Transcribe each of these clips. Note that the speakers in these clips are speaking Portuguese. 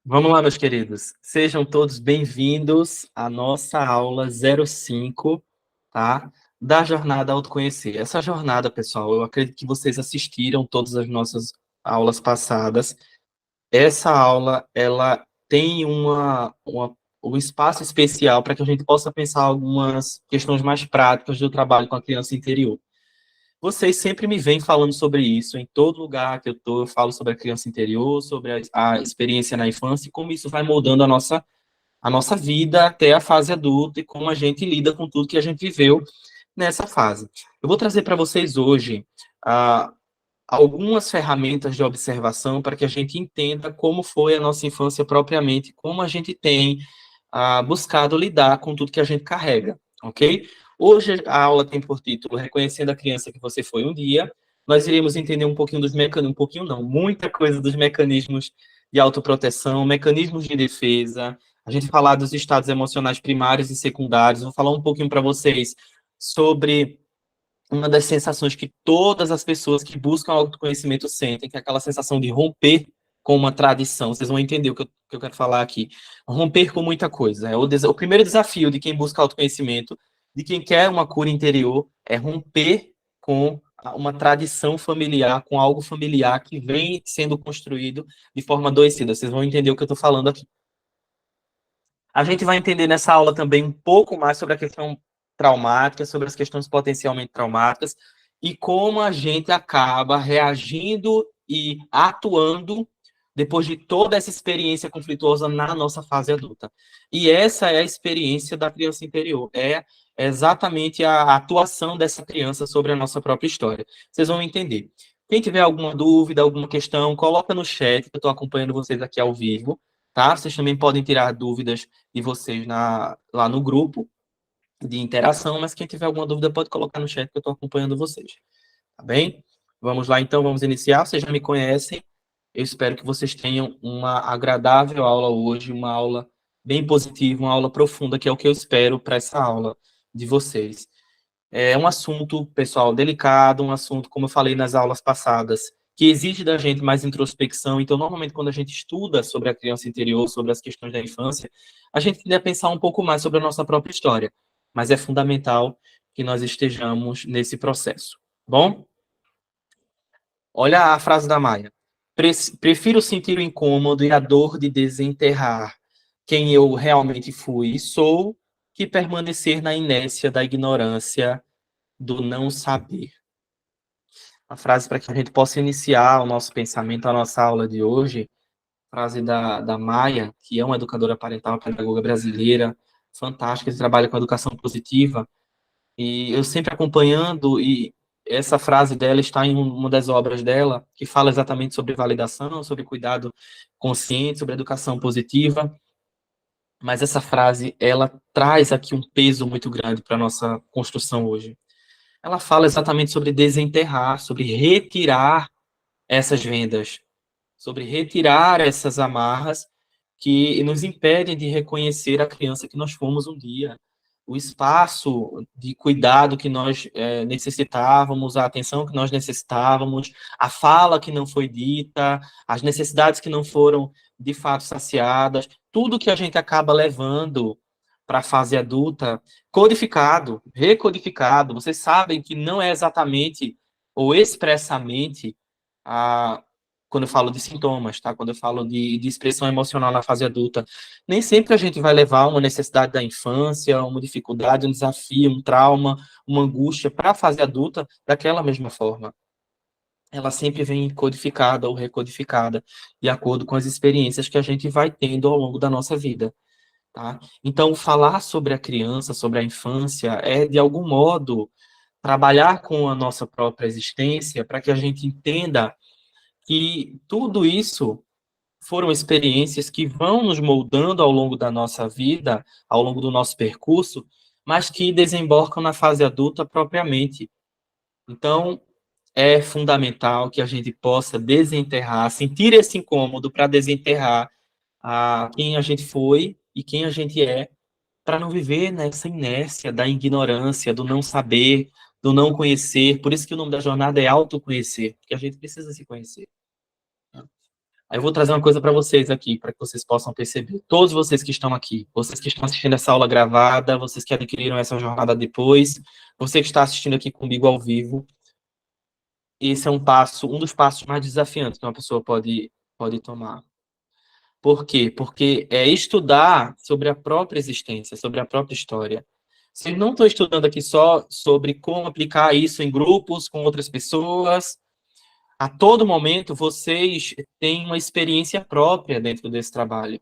Vamos lá, meus queridos. Sejam todos bem-vindos à nossa aula 05, tá? Da jornada Autoconhecer. Essa jornada, pessoal, eu acredito que vocês assistiram todas as nossas aulas passadas. Essa aula, ela tem um espaço especial para que a gente possa pensar algumas questões mais práticas do trabalho com a criança interior. Vocês sempre me vêm falando sobre isso, em todo lugar que eu estou, eu falo sobre a criança interior, sobre a experiência na infância e como isso vai moldando a nossa vida até a fase adulta e como a gente lida com tudo que a gente viveu nessa fase. Eu vou trazer para vocês hoje ah, algumas ferramentas de observação para que a gente entenda como foi a nossa infância propriamente, como a gente tem buscado lidar com tudo que a gente carrega, ok? Hoje a aula tem por título Reconhecendo a Criança que Você Foi um Dia. Nós iremos entender um pouquinho dos mecanismos, um pouquinho não, muita coisa dos mecanismos de autoproteção, mecanismos de defesa, a gente falar dos estados emocionais primários e secundários, vou falar um pouquinho para vocês sobre uma das sensações que todas as pessoas que buscam autoconhecimento sentem, que é aquela sensação de romper com uma tradição. Vocês vão entender o que eu quero falar aqui. Romper com muita coisa. O primeiro desafio de quem busca autoconhecimento, de quem quer uma cura interior, é romper com uma tradição familiar, com algo familiar que vem sendo construído de forma adoecida. Vocês vão entender o que eu estou falando aqui. A gente vai entender nessa aula também um pouco mais sobre a questão traumática, sobre as questões potencialmente traumáticas e como a gente acaba reagindo e atuando depois de toda essa experiência conflituosa na nossa fase adulta. E essa é a experiência da criança interior, é exatamente a atuação dessa criança sobre a nossa própria história. Vocês vão entender. Quem tiver alguma dúvida, alguma questão, coloca no chat, que eu estou acompanhando vocês aqui ao vivo, tá? Vocês também podem tirar dúvidas de vocês lá no grupo de interação, mas quem tiver alguma dúvida pode colocar no chat que eu estou acompanhando vocês, tá bem? Vamos lá então, vamos iniciar. Vocês já me conhecem. Eu espero que vocês tenham uma agradável aula hoje, uma aula bem positiva, uma aula profunda, que é o que eu espero para essa aula de vocês. É um assunto, pessoal, delicado, um assunto, como eu falei nas aulas passadas, que exige da gente mais introspecção. Então, normalmente, quando a gente estuda sobre a criança interior, sobre as questões da infância, a gente tende a pensar um pouco mais sobre a nossa própria história. Mas é fundamental que nós estejamos nesse processo. Bom, olha a frase da Maia. Prefiro sentir o incômodo e a dor de desenterrar quem eu realmente fui e sou, que permanecer na inércia da ignorância do não saber. A frase para que a gente possa iniciar o nosso pensamento, a nossa aula de hoje, frase da Maia, que é uma educadora parental, pedagoga brasileira, fantástica, que trabalha com educação positiva, e eu sempre acompanhando, e essa frase dela está em uma das obras dela, que fala exatamente sobre validação, sobre cuidado consciente, sobre educação positiva, mas essa frase, ela traz aqui um peso muito grande para a nossa construção hoje. Ela fala exatamente sobre desenterrar, sobre retirar essas vendas, sobre retirar essas amarras que nos impedem de reconhecer a criança que nós fomos um dia, o espaço de cuidado que nós necessitávamos, a atenção que nós necessitávamos, a fala que não foi dita, as necessidades que não foram de fato saciadas, tudo que a gente acaba levando para a fase adulta, codificado, recodificado. Vocês sabem que não é exatamente ou expressamente a, quando eu falo de sintomas, tá? Quando eu falo de expressão emocional na fase adulta, nem sempre a gente vai levar uma necessidade da infância, uma dificuldade, um desafio, um trauma, uma angústia para a fase adulta daquela mesma forma. Ela sempre vem codificada ou recodificada de acordo com as experiências que a gente vai tendo ao longo da nossa vida. Tá? Então, falar sobre a criança, sobre a infância, é, de algum modo, trabalhar com a nossa própria existência para que a gente entenda que tudo isso foram experiências que vão nos moldando ao longo da nossa vida, ao longo do nosso percurso, mas que desembocam na fase adulta propriamente. Então, é fundamental que a gente possa desenterrar, sentir esse incômodo para desenterrar quem a gente foi e quem a gente é, para não viver nessa inércia da ignorância, do não saber, do não conhecer. Por isso que o nome da jornada é autoconhecer, porque a gente precisa se conhecer. Aí eu vou trazer uma coisa para vocês aqui, para que vocês possam perceber. Todos vocês que estão aqui, vocês que estão assistindo essa aula gravada, vocês que adquiriram essa jornada depois, você que está assistindo aqui comigo ao vivo, esse é um dos passos mais desafiantes que uma pessoa pode tomar. Por quê? Porque é estudar sobre a própria existência, sobre a própria história. Vocês não estão estudando aqui só sobre como aplicar isso em grupos, com outras pessoas. A todo momento, vocês têm uma experiência própria dentro desse trabalho.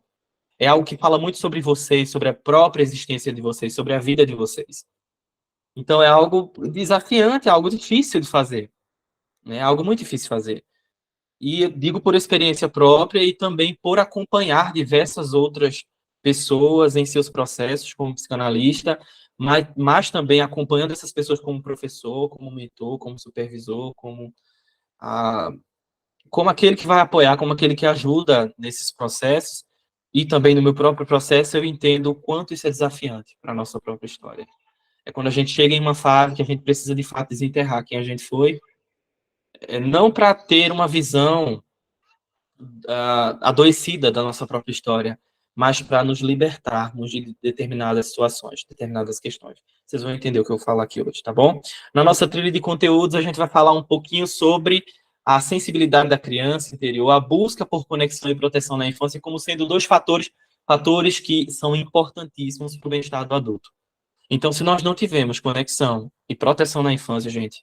É algo que fala muito sobre vocês, sobre a própria existência de vocês, sobre a vida de vocês. Então, é algo desafiante, é algo difícil de fazer. Né? É algo muito difícil de fazer. E eu digo por experiência própria e também por acompanhar diversas outras pessoas em seus processos como psicanalista, mas também acompanhando essas pessoas como professor, como mentor, como supervisor, a, como aquele que vai apoiar, como aquele que ajuda nesses processos. E também no meu próprio processo eu entendo o quanto isso é desafiante para a nossa própria história. É quando a gente chega em uma fase que a gente precisa de fato desenterrar quem a gente foi, não para ter uma visão adoecida da nossa própria história, mas para nos libertarmos de determinadas situações, determinadas questões. Vocês vão entender o que eu vou falar aqui hoje, tá bom? Na nossa trilha de conteúdos, a gente vai falar um pouquinho sobre a sensibilidade da criança interior, a busca por conexão e proteção na infância, como sendo dois fatores que são importantíssimos para o bem-estar do adulto. Então, se nós não tivermos conexão e proteção na infância, gente,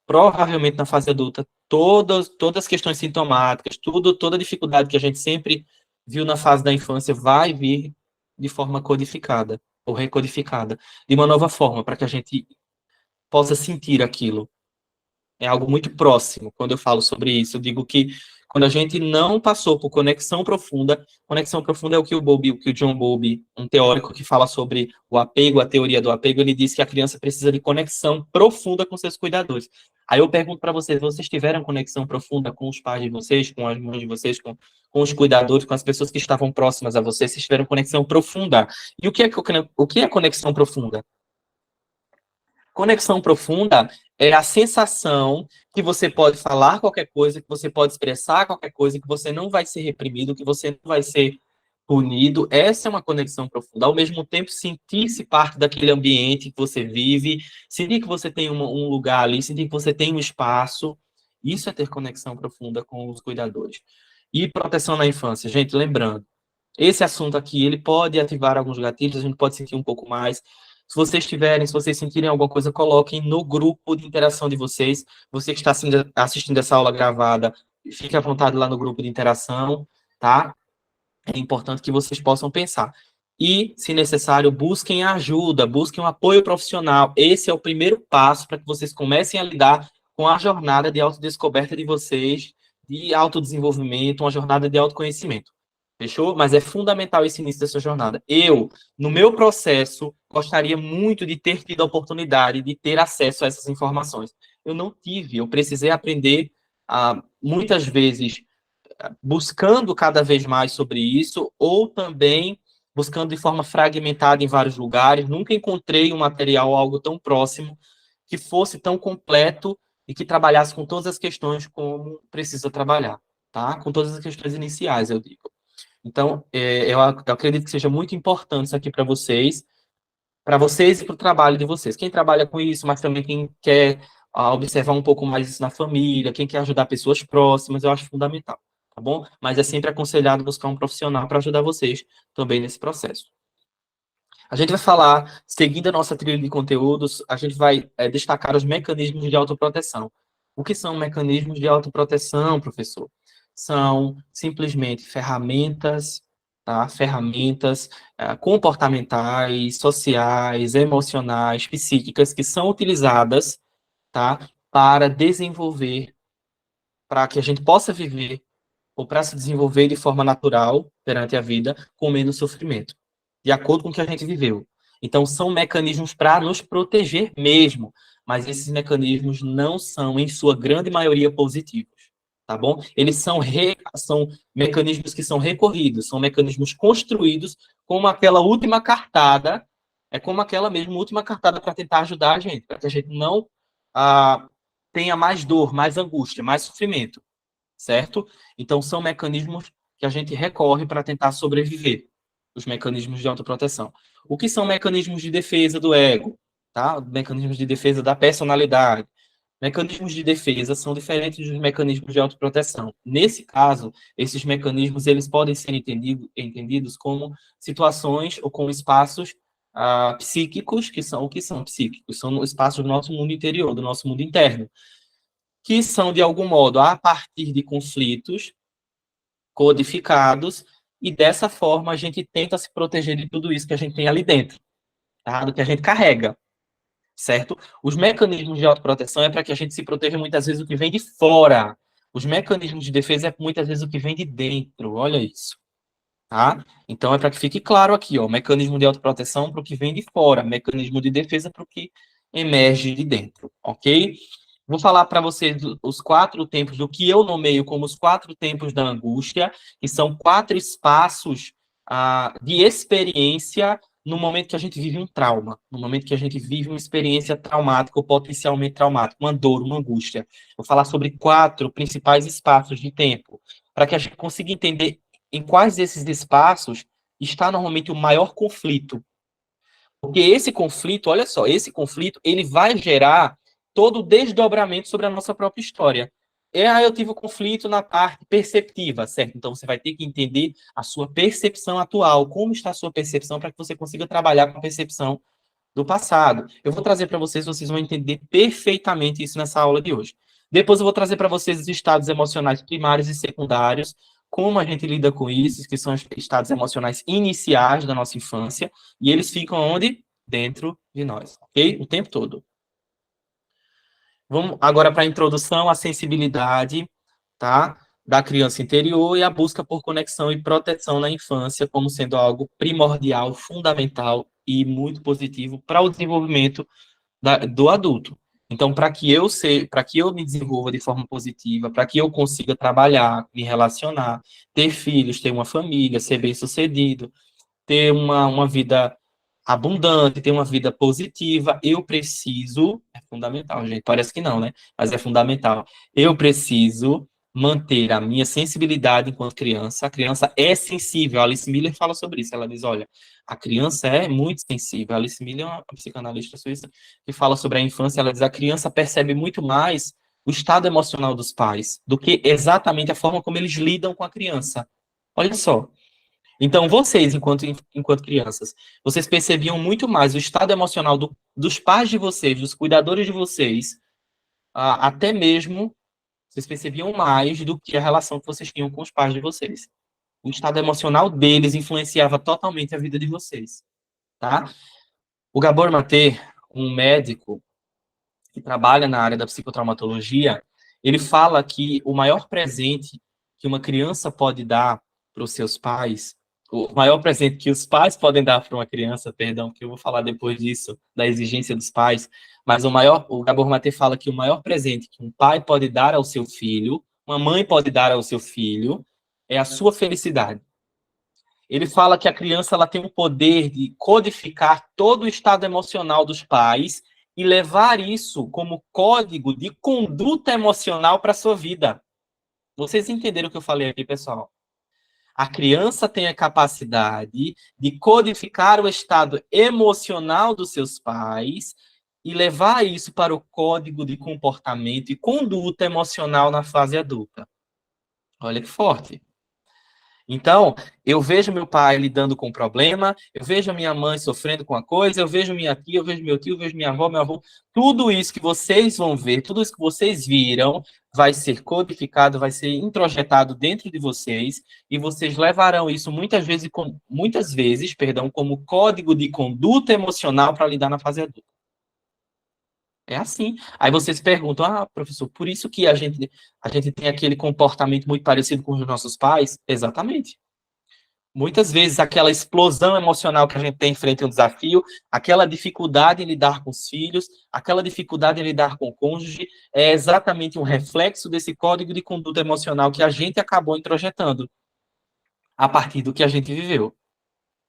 provavelmente na fase adulta, todas as questões sintomáticas, toda a dificuldade que a gente sempre viu na fase da infância vai vir de forma codificada ou recodificada, de uma nova forma, para que a gente possa sentir aquilo. É algo muito próximo quando eu falo sobre isso. Eu digo que quando a gente não passou por conexão profunda é o que o John Bowlby, um teórico que fala sobre o apego, a teoria do apego, ele diz que a criança precisa de conexão profunda com seus cuidadores. Aí eu pergunto para vocês tiveram conexão profunda com os pais de vocês, com as mães de vocês, com os cuidadores, com as pessoas que estavam próximas a vocês, vocês tiveram conexão profunda. E o que é conexão profunda? Conexão profunda é a sensação que você pode falar qualquer coisa, que você pode expressar qualquer coisa, que você não vai ser reprimido, que você não vai ser punido. Essa é uma conexão profunda. Ao mesmo tempo, sentir-se parte daquele ambiente que você vive, sentir que você tem um lugar ali, sentir que você tem um espaço. Isso é ter conexão profunda com os cuidadores. E proteção na infância. Gente, lembrando, esse assunto aqui, ele pode ativar alguns gatilhos, a gente pode sentir um pouco mais. Se vocês sentirem alguma coisa, coloquem no grupo de interação de vocês. Você que está assistindo essa aula gravada, fique à vontade lá no grupo de interação, tá? É importante que vocês possam pensar. E, se necessário, busquem ajuda, busquem um apoio profissional. Esse é o primeiro passo para que vocês comecem a lidar com a jornada de autodescoberta de vocês, de autodesenvolvimento, uma jornada de autoconhecimento. Fechou? Mas é fundamental esse início dessa jornada. Eu, no meu processo, gostaria muito de ter tido a oportunidade de ter acesso a essas informações. Eu não tive, eu precisei aprender muitas vezes buscando cada vez mais sobre isso, ou também buscando de forma fragmentada em vários lugares. Nunca encontrei um material, algo tão próximo, que fosse tão completo e que trabalhasse com todas as questões como precisa trabalhar, tá? Com todas as questões iniciais, eu digo. Então, eu acredito que seja muito importante isso aqui para vocês e para o trabalho de vocês. Quem trabalha com isso, mas também quem quer observar um pouco mais isso na família, quem quer ajudar pessoas próximas, eu acho fundamental, tá bom? Mas é sempre aconselhado buscar um profissional para ajudar vocês também nesse processo. A gente vai falar, seguindo a nossa trilha de conteúdos, a gente vai destacar os mecanismos de autoproteção. O que são mecanismos de autoproteção, professor? São simplesmente ferramentas, tá? Ferramentas comportamentais, sociais, emocionais, psíquicas, que são utilizadas, tá? Para desenvolver, para que a gente possa viver ou para se desenvolver de forma natural perante a vida, com menos sofrimento, de acordo com o que a gente viveu. Então, são mecanismos para nos proteger mesmo, mas esses mecanismos não são, em sua grande maioria, positivos, tá bom? Eles são mecanismos que são recorridos, são mecanismos construídos como aquela última cartada, é como aquela mesma última cartada para tentar ajudar a gente, para que a gente não tenha mais dor, mais angústia, mais sofrimento. certo? Então, são mecanismos que a gente recorre para tentar sobreviver, os mecanismos de autoproteção. O que são mecanismos de defesa do ego, tá? Mecanismos de defesa da personalidade. Mecanismos de defesa são diferentes dos mecanismos de autoproteção. Nesse caso, esses mecanismos eles podem ser entendidos como situações ou como espaços psíquicos, que são o que são psíquicos? São espaços do nosso mundo interior, do nosso mundo interno, que são, de algum modo, a partir de conflitos codificados, e dessa forma a gente tenta se proteger de tudo isso que a gente tem ali dentro, tá? Do que a gente carrega, certo? Os mecanismos de autoproteção é para que a gente se proteja muitas vezes do que vem de fora. Os mecanismos de defesa é muitas vezes o que vem de dentro, olha isso, tá? Então é para que fique claro aqui, ó, mecanismo de autoproteção para o que vem de fora, mecanismo de defesa para o que emerge de dentro, ok? Vou falar para vocês os 4 tempos, do que eu nomeio como os 4 tempos da angústia, que são 4 espaços de experiência no momento que a gente vive um trauma, no momento que a gente vive uma experiência traumática ou potencialmente traumática, uma dor, uma angústia. Vou falar sobre 4 principais espaços de tempo, para que a gente consiga entender em quais desses espaços está normalmente o maior conflito. Porque esse conflito, olha só, esse conflito, ele vai gerar todo o desdobramento sobre a nossa própria história. Eu tive o conflito na parte perceptiva, certo? Então, você vai ter que entender a sua percepção atual, como está a sua percepção, para que você consiga trabalhar com a percepção do passado. Eu vou trazer para vocês, vocês vão entender perfeitamente isso nessa aula de hoje. Depois eu vou trazer para vocês os estados emocionais primários e secundários, como a gente lida com isso, que são os estados emocionais iniciais da nossa infância, e eles ficam onde? Dentro de nós, ok? O tempo todo. Vamos agora para a introdução à sensibilidade, tá? Da criança interior e a busca por conexão e proteção na infância como sendo algo primordial, fundamental e muito positivo para o desenvolvimento do adulto. Então, para que eu me desenvolva de forma positiva, para que eu consiga trabalhar, me relacionar, ter filhos, ter uma família, ser bem-sucedido, ter uma vida abundante, ter uma vida positiva, eu preciso, é fundamental, gente, parece que não, né? Mas é fundamental. Eu preciso manter a minha sensibilidade enquanto criança. A criança é sensível. A Alice Miller fala sobre isso. Ela diz, olha, a criança é muito sensível. A Alice Miller é uma psicanalista suíça que fala sobre a infância. Ela diz, a criança percebe muito mais o estado emocional dos pais do que exatamente a forma como eles lidam com a criança. Olha só. Então, vocês, enquanto crianças, vocês percebiam muito mais o estado emocional dos pais de vocês, dos cuidadores de vocês, até mesmo vocês percebiam mais do que a relação que vocês tinham com os pais de vocês. O estado emocional deles influenciava totalmente a vida de vocês, tá? O Gabor Maté, um médico que trabalha na área da psicotraumatologia, ele fala que o maior presente que uma criança pode dar para os seus pais, o maior presente que os pais podem dar para uma criança, perdão, que eu vou falar depois disso, da exigência dos pais, mas o Gabor Maté fala que o maior presente que um pai pode dar ao seu filho, uma mãe pode dar ao seu filho, é a sua felicidade. Ele fala que a criança ela tem o poder de codificar todo o estado emocional dos pais e levar isso como código de conduta emocional para a sua vida. Vocês entenderam o que eu falei aqui, pessoal? A criança tem a capacidade de codificar o estado emocional dos seus pais e levar isso para o código de comportamento e conduta emocional na fase adulta. Olha que forte. Então, eu vejo meu pai lidando com um problema, eu vejo a minha mãe sofrendo com uma coisa, eu vejo minha tia, eu vejo meu tio, eu vejo minha avó, meu avô. Tudo isso que vocês vão ver, tudo isso que vocês viram, vai ser codificado, vai ser introjetado dentro de vocês, e vocês levarão isso muitas vezes, como código de conduta emocional para lidar na fase adulta. É assim. Aí vocês perguntam, professor, por isso que a gente tem aquele comportamento muito parecido com os nossos pais? Exatamente. Muitas vezes aquela explosão emocional que a gente tem frente a um desafio, aquela dificuldade em lidar com os filhos, aquela dificuldade em lidar com o cônjuge, é exatamente um reflexo desse código de conduta emocional que a gente acabou introjetando a partir do que a gente viveu.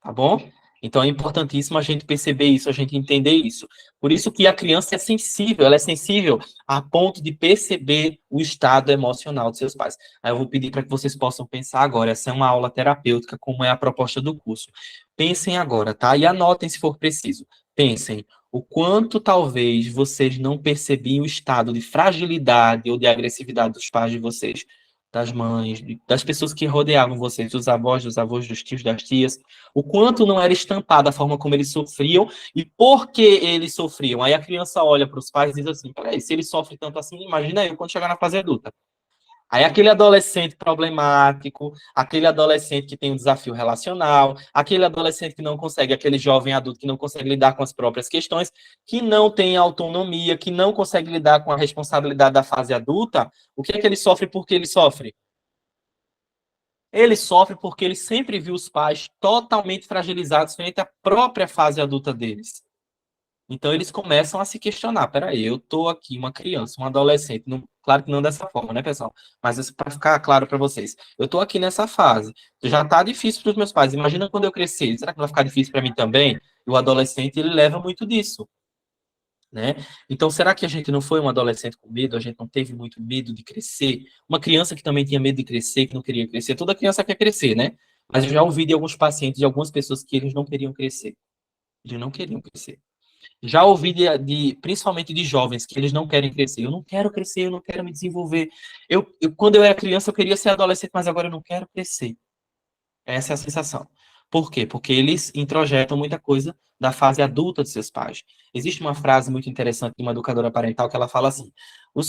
Tá bom? Então, é importantíssimo a gente perceber isso, a gente entender isso. Por isso que a criança é sensível, ela é sensível a ponto de perceber o estado emocional dos seus pais. Aí eu vou pedir para que vocês possam pensar agora. Essa é uma aula terapêutica, como é a proposta do curso. Pensem agora, tá? E anotem se for preciso. Pensem o quanto talvez vocês não percebiam o estado de fragilidade ou de agressividade dos pais de vocês, das mães, das pessoas que rodeavam vocês, dos avós, dos tios, das tias, o quanto não era estampada a forma como eles sofriam e por que eles sofriam. Aí a criança olha para os pais e diz assim, peraí, se ele sofre tanto assim, imagina eu quando chegar na fase adulta. Aí aquele adolescente problemático, aquele adolescente que tem um desafio relacional, aquele adolescente que não consegue, aquele jovem adulto que não consegue lidar com as próprias questões, que não tem autonomia, que não consegue lidar com a responsabilidade da fase adulta, o que é que ele sofre porque ele sofre? Ele sofre porque ele sempre viu os pais totalmente fragilizados frente à própria fase adulta deles. Então eles começam a se questionar, peraí, eu tô aqui, uma criança, um adolescente, claro que não dessa forma, né, pessoal? Mas isso para ficar claro para vocês. Eu tô aqui nessa fase, já tá difícil para os meus pais. Imagina quando eu crescer, será que vai ficar difícil para mim também? E o adolescente, ele leva muito disso, né? Então, será que a gente não foi um adolescente com medo? A gente não teve muito medo de crescer? Uma criança que também tinha medo de crescer, que não queria crescer. Toda criança quer crescer, né? Mas eu já ouvi de alguns pacientes, de algumas pessoas que eles não queriam crescer. Eles não queriam crescer. Já ouvi principalmente de jovens que eles não querem crescer. Eu não quero crescer, eu não quero me desenvolver. Quando eu era criança, eu queria ser adolescente, mas agora eu não quero crescer. Essa é a sensação. Por quê? Porque eles introjetam muita coisa da fase adulta de seus pais. Existe uma frase muito interessante de uma educadora parental que ela fala assim: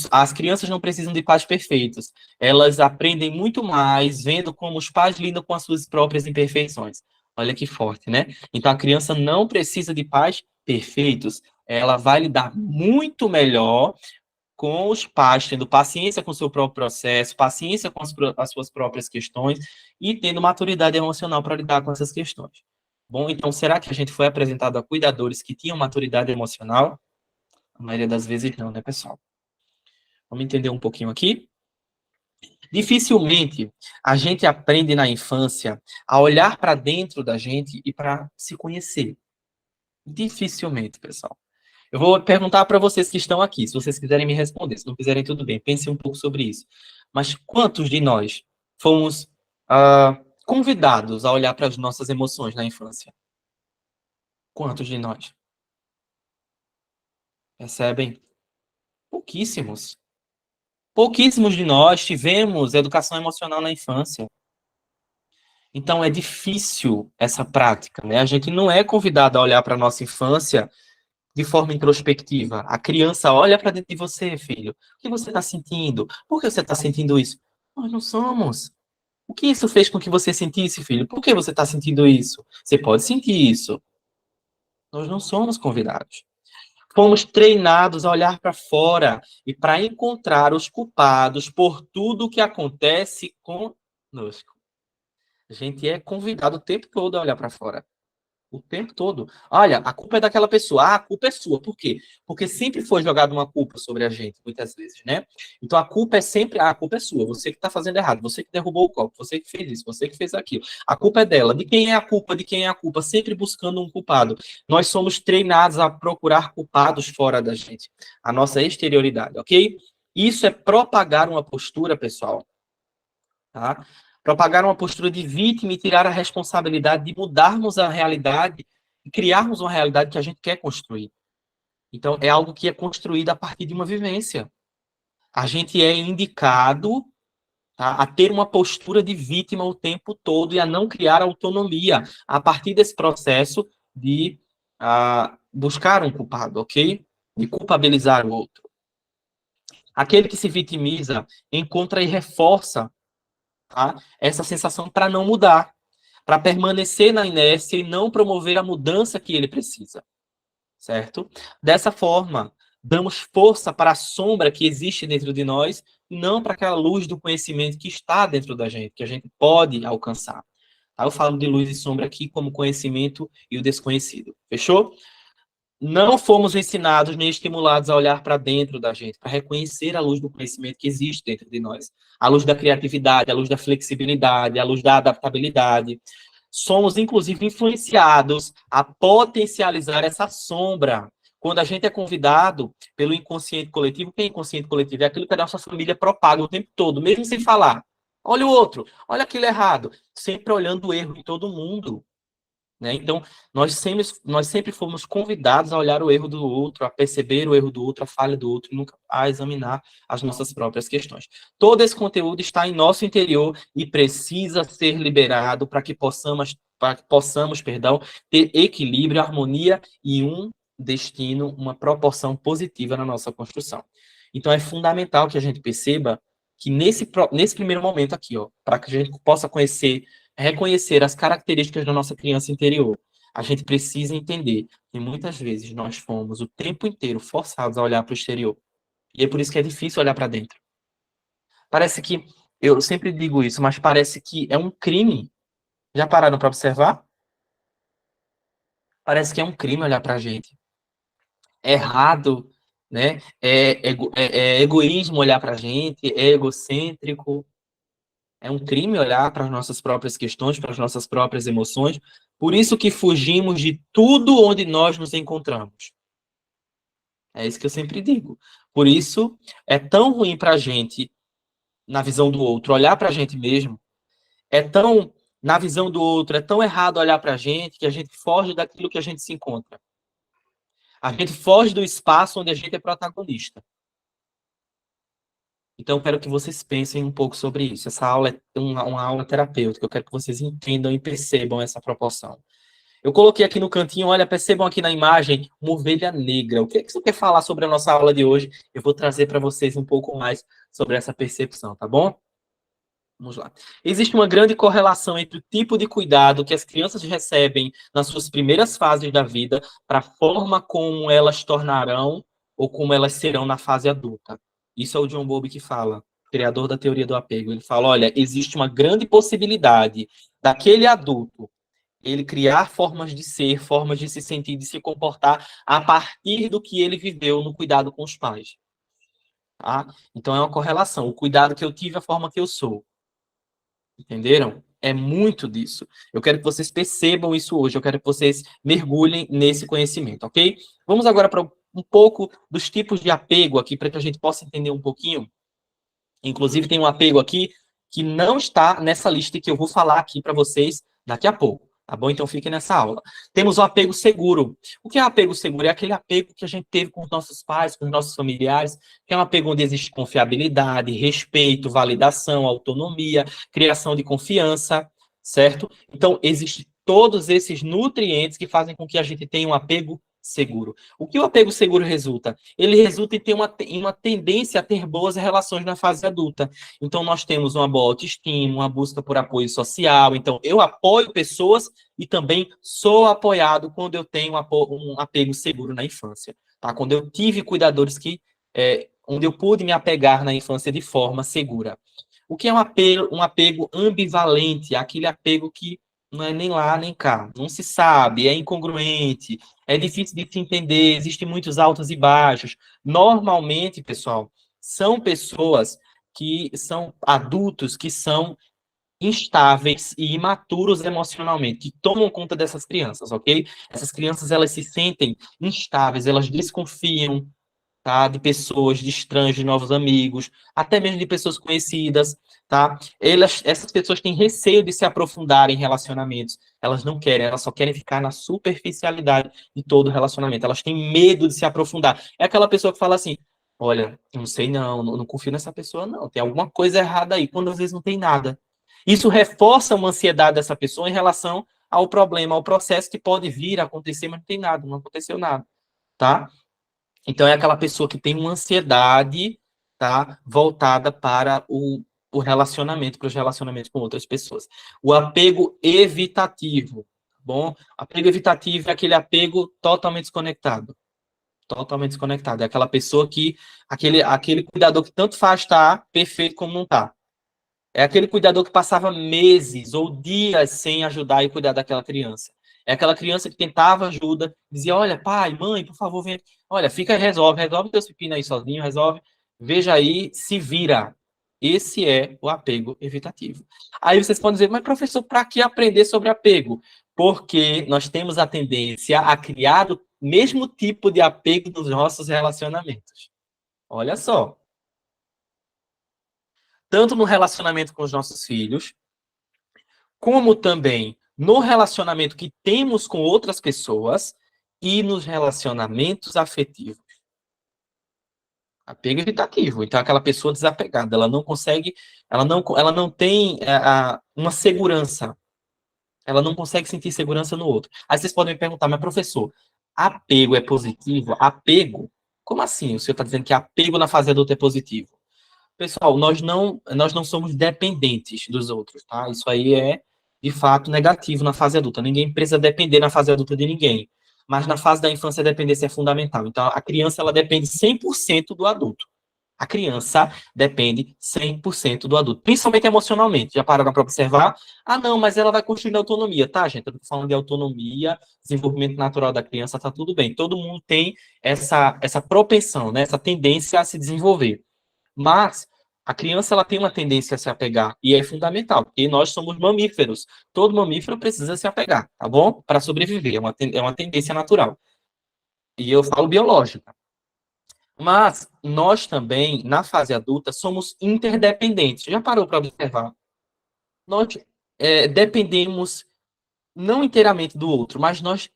as crianças não precisam de pais perfeitos. Elas aprendem muito mais vendo como os pais lidam com as suas próprias imperfeições. Olha que forte, né? Então a criança não precisa de pais perfeitos. Ela vai lidar muito melhor com os pais, tendo paciência com o seu próprio processo, paciência com as suas próprias questões e tendo maturidade emocional para lidar com essas questões. Bom, então, será que a gente foi apresentado a cuidadores que tinham maturidade emocional? A maioria das vezes não, né, pessoal? Vamos entender um pouquinho aqui? Dificilmente a gente aprende na infância a olhar para dentro da gente e para se conhecer. Dificilmente, pessoal. Eu vou perguntar para vocês que estão aqui, se vocês quiserem me responder, se não quiserem, tudo bem, pensem um pouco sobre isso. Mas quantos de nós fomos convidados a olhar para as nossas emoções na infância? Quantos de nós? Percebem? Pouquíssimos. Pouquíssimos de nós tivemos educação emocional na infância. Então é difícil essa prática, né? A gente não é convidado a olhar para a nossa infância de forma introspectiva. A criança olha para dentro de você, filho. O que você está sentindo? Por que você está sentindo isso? Nós não somos. O que isso fez com que você sentisse, filho? Por que você está sentindo isso? Você pode sentir isso. Nós não somos convidados. Fomos treinados a olhar para fora e para encontrar os culpados por tudo o que acontece conosco. A gente é convidado o tempo todo a olhar para fora. O tempo todo. Olha, a culpa é daquela pessoa. Ah, a culpa é sua. Por quê? Porque sempre foi jogada uma culpa sobre a gente, muitas vezes, né? Então a culpa é sempre, a culpa é sua. Você que está fazendo errado, você que derrubou o copo, você que fez isso, você que fez aquilo. A culpa é dela. De quem é a culpa? De quem é a culpa? Sempre buscando um culpado. Nós somos treinados a procurar culpados fora da gente. A nossa exterioridade, ok? Isso é propagar uma postura, pessoal, tá? Propagar uma postura de vítima e tirar a responsabilidade de mudarmos a realidade e criarmos uma realidade que a gente quer construir. Então, é algo que é construído a partir de uma vivência. A gente é indicado, tá, a ter uma postura de vítima o tempo todo e a não criar autonomia a partir desse processo de buscar um culpado, ok? De culpabilizar o outro. Aquele que se vitimiza encontra e reforça, tá, essa sensação para não mudar, para permanecer na inércia e não promover a mudança que ele precisa, certo? Dessa forma, damos força para a sombra que existe dentro de nós, e não para aquela luz do conhecimento que está dentro da gente, que a gente pode alcançar. Tá? Eu falo de luz e sombra aqui como conhecimento e o desconhecido. Fechou? Não fomos ensinados nem estimulados a olhar para dentro da gente, para reconhecer a luz do conhecimento que existe dentro de nós. A luz da criatividade, a luz da flexibilidade, a luz da adaptabilidade. somos, inclusive, influenciados a potencializar essa sombra. Quando a gente é convidado pelo inconsciente coletivo, quem é inconsciente coletivo? É aquilo que a nossa família propaga o tempo todo, mesmo sem falar. Olha o outro, olha aquilo errado. Sempre olhando o erro de todo mundo. Né? Então, nós sempre fomos convidados a olhar o erro do outro, a perceber o erro do outro, a falha do outro, nunca a examinar as nossas próprias questões. Todo esse conteúdo está em nosso interior e precisa ser liberado para que possamos, perdão, ter equilíbrio, harmonia e um destino, uma proporção positiva na nossa construção. Então, é fundamental que a gente perceba que nesse primeiro momento aqui, ó, para que a gente possa reconhecer as características da nossa criança interior. A gente precisa entender que muitas vezes nós fomos o tempo inteiro forçados a olhar para o exterior. E é por isso que é difícil olhar para dentro. Parece que, eu sempre digo isso, mas parece que é um crime. Já pararam para observar? Parece que é um crime olhar para a gente. É errado, né? É egoísmo olhar para a gente, é egocêntrico. É um crime olhar para as nossas próprias questões, para as nossas próprias emoções. Por isso que fugimos de tudo onde nós nos encontramos. É isso que eu sempre digo. Por isso é tão ruim para a gente, na visão do outro, olhar para a gente mesmo. É tão, na visão do outro, é tão errado olhar para a gente que a gente foge daquilo que a gente se encontra. A gente foge do espaço onde a gente é protagonista. Então, eu quero que vocês pensem um pouco sobre isso. Essa aula é uma aula terapêutica. Eu quero que vocês entendam e percebam essa proporção. Eu coloquei aqui no cantinho, olha, percebam aqui na imagem, uma ovelha negra. O que é que você quer falar sobre a nossa aula de hoje? Eu vou trazer para vocês um pouco mais sobre essa percepção, tá bom? Vamos lá. Existe uma grande correlação entre o tipo de cuidado que as crianças recebem nas suas primeiras fases da vida para a forma como elas tornarão ou como elas serão na fase adulta. Isso é o John Bowlby que fala, criador da teoria do apego. Ele fala, olha, existe uma grande possibilidade daquele adulto ele criar formas de ser, formas de se sentir, de se comportar a partir do que ele viveu no cuidado com os pais. Tá? Então é uma correlação. O cuidado que eu tive, a forma que eu sou. Entenderam? É muito disso. Eu quero que vocês percebam isso hoje. Eu quero que vocês mergulhem nesse conhecimento, ok? Vamos agora para um pouco dos tipos de apego aqui, para que a gente possa entender um pouquinho. Inclusive, tem um apego aqui que não está nessa lista que eu vou falar aqui para vocês daqui a pouco. Tá bom? Então fiquem nessa aula. Temos o apego seguro. O que é apego seguro? É aquele apego que a gente teve com os nossos pais, com os nossos familiares, que é um apego onde existe confiabilidade, respeito, validação, autonomia, criação de confiança, certo? Então, existem todos esses nutrientes que fazem com que a gente tenha um apego seguro. O que o apego seguro resulta? Ele resulta em ter uma tendência a ter boas relações na fase adulta. Então, nós temos uma boa autoestima, uma busca por apoio social. Então, eu apoio pessoas e também sou apoiado quando eu tenho um apego seguro na infância. Tá? Quando eu tive cuidadores onde eu pude me apegar na infância de forma segura. O que é um apego ambivalente? Aquele apego que não é nem lá nem cá. Não se sabe, é incongruente, é difícil de se entender, existem muitos altos e baixos. Normalmente, pessoal, são pessoas que são adultos que são instáveis e imaturos emocionalmente, que tomam conta dessas crianças, ok? Essas crianças, elas se sentem instáveis, elas desconfiam, tá? De pessoas, de estranhos, de novos amigos, até mesmo de pessoas conhecidas, tá? Essas pessoas têm receio de se aprofundar em relacionamentos. Elas não querem, elas só querem ficar na superficialidade de todo relacionamento. Elas têm medo de se aprofundar. É aquela pessoa que fala assim: olha, eu não sei não confio nessa pessoa não, tem alguma coisa errada aí, quando às vezes não tem nada. Isso reforça uma ansiedade dessa pessoa em relação ao problema, ao processo que pode vir a acontecer, mas não tem nada, não aconteceu nada, tá? Então, é aquela pessoa que tem uma ansiedade, tá, voltada para o relacionamento, para os relacionamentos com outras pessoas. O apego evitativo, tá bom? Apego evitativo é aquele apego totalmente desconectado. Totalmente desconectado. É aquela pessoa que, aquele cuidador que tanto faz estar perfeito como não está. É aquele cuidador que passava meses ou dias sem ajudar e cuidar daquela criança. É aquela criança que tentava ajuda, dizia, olha, pai, mãe, por favor, vem. Olha, fica e resolve teus pepinos aí sozinho, resolve, veja aí, se vira. Esse é o apego evitativo. Aí vocês podem dizer, mas professor, para que aprender sobre apego? Porque nós temos a tendência a criar o mesmo tipo de apego nos nossos relacionamentos. Olha só. Tanto no relacionamento com os nossos filhos, como também no relacionamento que temos com outras pessoas e nos relacionamentos afetivos. Apego evitativo. Então, aquela pessoa desapegada, ela não consegue, ela não tem uma segurança. Ela não consegue sentir segurança no outro. Aí vocês podem me perguntar, mas professor, apego é positivo? Apego? Como assim? O senhor está dizendo que apego na fase adulta é positivo? Pessoal, nós não somos dependentes dos outros, tá? Isso aí é, de fato, negativo na fase adulta. Ninguém precisa depender na fase adulta de ninguém. Mas na fase da infância, a dependência é fundamental. Então, a criança, ela depende 100% do adulto. A criança depende 100% do adulto, principalmente emocionalmente. Já pararam para observar? Ah, não, mas ela vai construir autonomia. Tá, gente? Eu tô falando de autonomia, desenvolvimento natural da criança, tá tudo bem. Todo mundo tem essa propensão, né? Essa tendência a se desenvolver. Mas a criança ela tem uma tendência a se apegar e é fundamental, porque nós somos mamíferos. Todo mamífero precisa se apegar, tá bom? Para sobreviver, é uma tendência natural. E eu falo biológica. Mas nós também, na fase adulta, somos interdependentes. Já parou para observar? Nós dependemos não inteiramente do outro, mas nós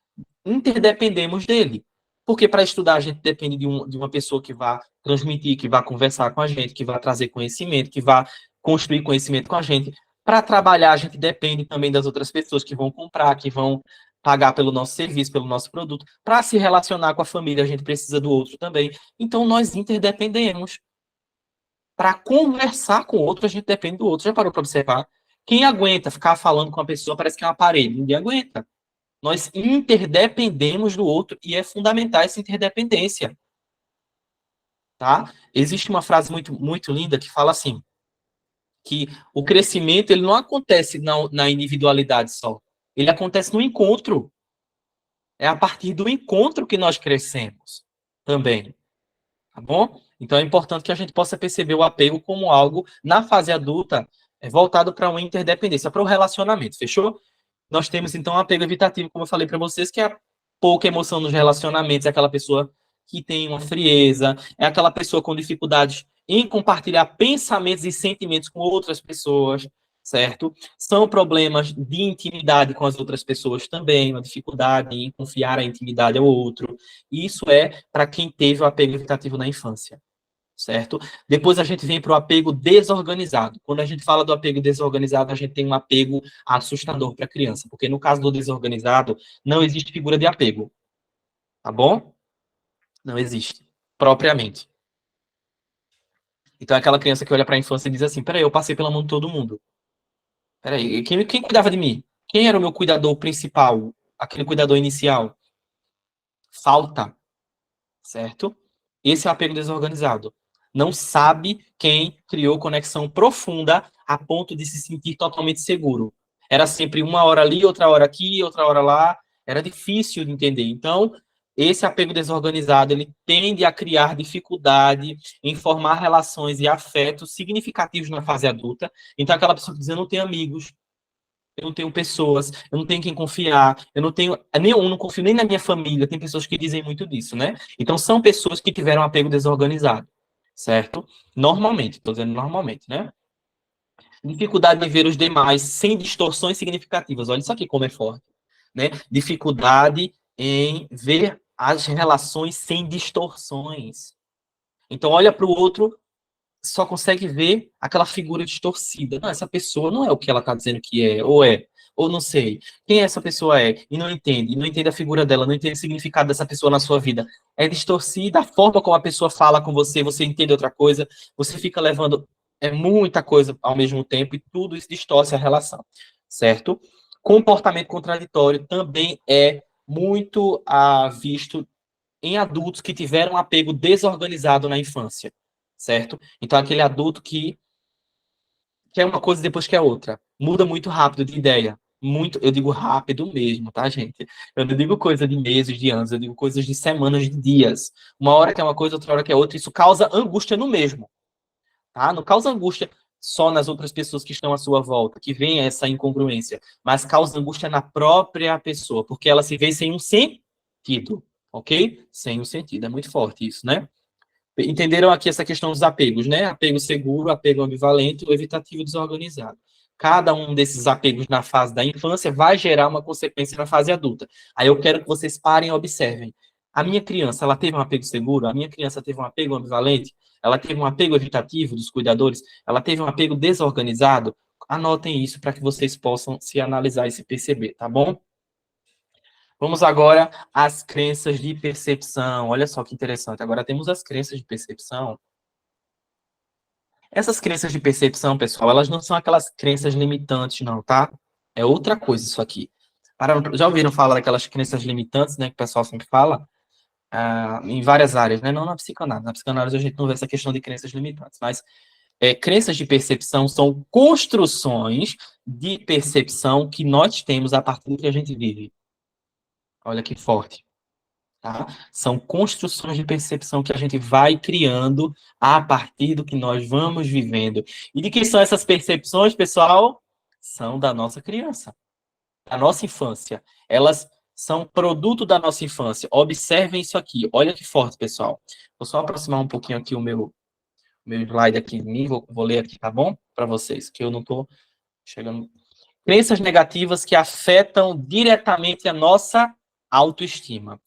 interdependemos dele. Porque para estudar a gente depende de uma pessoa que vá transmitir, que vá conversar com a gente, que vá trazer conhecimento, que vá construir conhecimento com a gente. Para trabalhar, a gente depende também das outras pessoas que vão comprar, que vão pagar pelo nosso serviço, pelo nosso produto. Para se relacionar com a família, a gente precisa do outro também. Então, nós interdependemos. Para conversar com o outro, a gente depende do outro. Já parou para observar? Quem aguenta ficar falando com uma pessoa parece que é uma parede? Ninguém aguenta. Nós interdependemos do outro e é fundamental essa interdependência, tá? Existe uma frase muito linda que fala assim, que o crescimento ele não acontece na individualidade só, ele acontece no encontro. É a partir do encontro que nós crescemos também, tá bom? Então é importante que a gente possa perceber o apego como algo, na fase adulta, voltado para uma interdependência, para o relacionamento, fechou? Nós temos, então, um apego evitativo, como eu falei para vocês, que é a pouca emoção nos relacionamentos, é aquela pessoa que tem uma frieza, é aquela pessoa com dificuldades em compartilhar pensamentos e sentimentos com outras pessoas, certo? São problemas de intimidade com as outras pessoas também, uma dificuldade em confiar a intimidade ao outro. Isso é para quem teve o apego evitativo na infância, certo? Depois a gente vem para o apego desorganizado. Quando a gente fala do apego desorganizado, a gente tem um apego assustador para a criança, porque no caso do desorganizado, não existe figura de apego, tá bom? Não existe, propriamente. Então é aquela criança que olha para a infância e diz assim, peraí, eu passei pela mão de todo mundo. Peraí, quem cuidava de mim? Quem era o meu cuidador principal? Aquele cuidador inicial? Falta, certo? Esse é o apego desorganizado. Não sabe quem criou conexão profunda a ponto de se sentir totalmente seguro. Era sempre uma hora ali, outra hora aqui, outra hora lá. Era difícil de entender. Então, esse apego desorganizado, ele tende a criar dificuldade em formar relações e afetos significativos na fase adulta. Então, aquela pessoa que diz, eu não tenho amigos, eu não tenho pessoas, eu não tenho quem confiar, eu não tenho nenhum, não confio nem na minha família. Tem pessoas que dizem muito disso, né? Então são pessoas que tiveram apego desorganizado, certo? Normalmente, estou dizendo normalmente, né? Dificuldade de ver os demais sem distorções significativas. Olha isso aqui como é forte, né? Dificuldade em ver as relações sem distorções. Então olha para o outro, só consegue ver aquela figura distorcida. Não, essa pessoa não é o que ela está dizendo que é, ou não sei. Quem essa pessoa é, e não entende a figura dela, não entende o significado dessa pessoa na sua vida. É distorcida a forma como a pessoa fala com você, você entende outra coisa, você fica levando muita coisa ao mesmo tempo e tudo isso distorce a relação, certo? Comportamento contraditório também é muito visto em adultos que tiveram um apego desorganizado na infância, certo? Então, aquele adulto que quer uma coisa depois quer outra. Muda muito rápido de ideia. Muito, eu digo rápido mesmo, tá, gente? Eu não digo coisa de meses, de anos, eu digo coisas de semanas, de dias. Uma hora que é uma coisa, outra hora que é outra. Isso causa angústia no mesmo, tá? Não causa angústia só nas outras pessoas que estão à sua volta, que vem essa incongruência, mas causa angústia na própria pessoa, porque ela se vê sem um sentido, ok? Sem um sentido, é muito forte isso, né? Entenderam aqui essa questão dos apegos, né? Apego seguro, apego ambivalente ou evitativo desorganizado. Cada um desses apegos na fase da infância vai gerar uma consequência na fase adulta. Aí eu quero que vocês parem e observem. A minha criança, ela teve um apego seguro? A minha criança teve um apego ambivalente? Ela teve um apego evitativo dos cuidadores? Ela teve um apego desorganizado? Anotem isso para que vocês possam se analisar e se perceber, tá bom? Vamos agora às crenças de percepção. Olha só que interessante. Agora temos as crenças de percepção. Essas crenças de percepção, pessoal, elas não são aquelas crenças limitantes, não, tá? É outra coisa isso aqui. Já ouviram falar daquelas crenças limitantes, né, que o pessoal sempre fala? Em várias áreas, né? Não na psicanálise. Na psicanálise a gente não vê essa questão de crenças limitantes, mas crenças de percepção são construções de percepção que nós temos a partir do que a gente vive. Olha que forte. Tá? São construções de percepção que a gente vai criando a partir do que nós vamos vivendo. E de que são essas percepções, pessoal? São da nossa criança, da nossa infância. Elas são produto da nossa infância. Observem isso aqui. Olha que forte, pessoal. Vou só aproximar um pouquinho aqui o meu slide aqui de mim. Vou ler aqui, tá bom? Para vocês, que eu não estou chegando. Crenças negativas que afetam diretamente a nossa autoestima.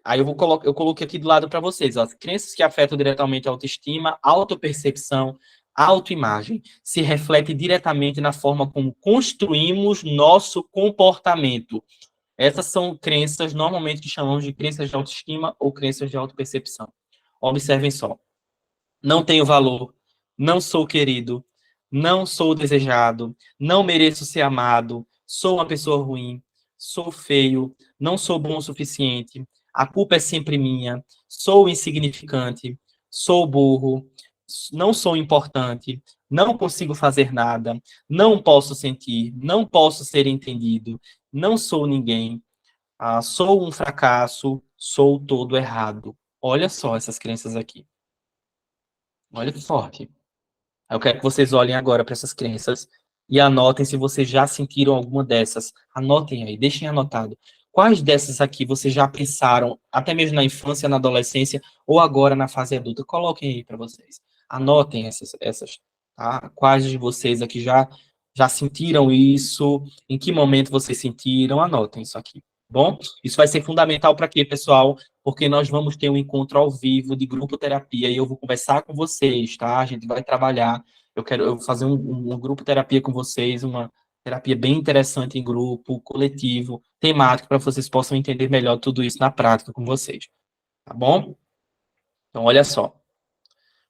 Aí eu coloquei aqui do lado para vocês, ó, as crenças que afetam diretamente a autoestima, autopercepção, autoimagem, se reflete diretamente na forma como construímos nosso comportamento. Essas são crenças normalmente que chamamos de crenças de autoestima ou crenças de autopercepção. Observem só. Não tenho valor, não sou querido, não sou desejado, não mereço ser amado, sou uma pessoa ruim, sou feio, não sou bom o suficiente, a culpa é sempre minha, sou insignificante, sou burro, não sou importante, não consigo fazer nada, não posso sentir, não posso ser entendido, não sou ninguém, sou um fracasso, sou todo errado. Olha só essas crenças aqui. Olha que forte. Eu quero que vocês olhem agora para essas crenças e anotem se vocês já sentiram alguma dessas. Anotem aí, deixem anotado. Quais dessas aqui vocês já pensaram, até mesmo na infância, na adolescência ou agora na fase adulta? Coloquem aí para vocês. Anotem essas, tá? Quais de vocês aqui já sentiram isso? Em que momento vocês sentiram? Anotem isso aqui. Bom, isso vai ser fundamental para quê, pessoal? Porque nós vamos ter um encontro ao vivo de grupo terapia e eu vou conversar com vocês, tá? A gente vai trabalhar. Eu vou fazer um grupo terapia com vocês, uma terapia bem interessante em grupo, coletivo, temático, para vocês possam entender melhor tudo isso na prática com vocês, tá bom? Então, olha só.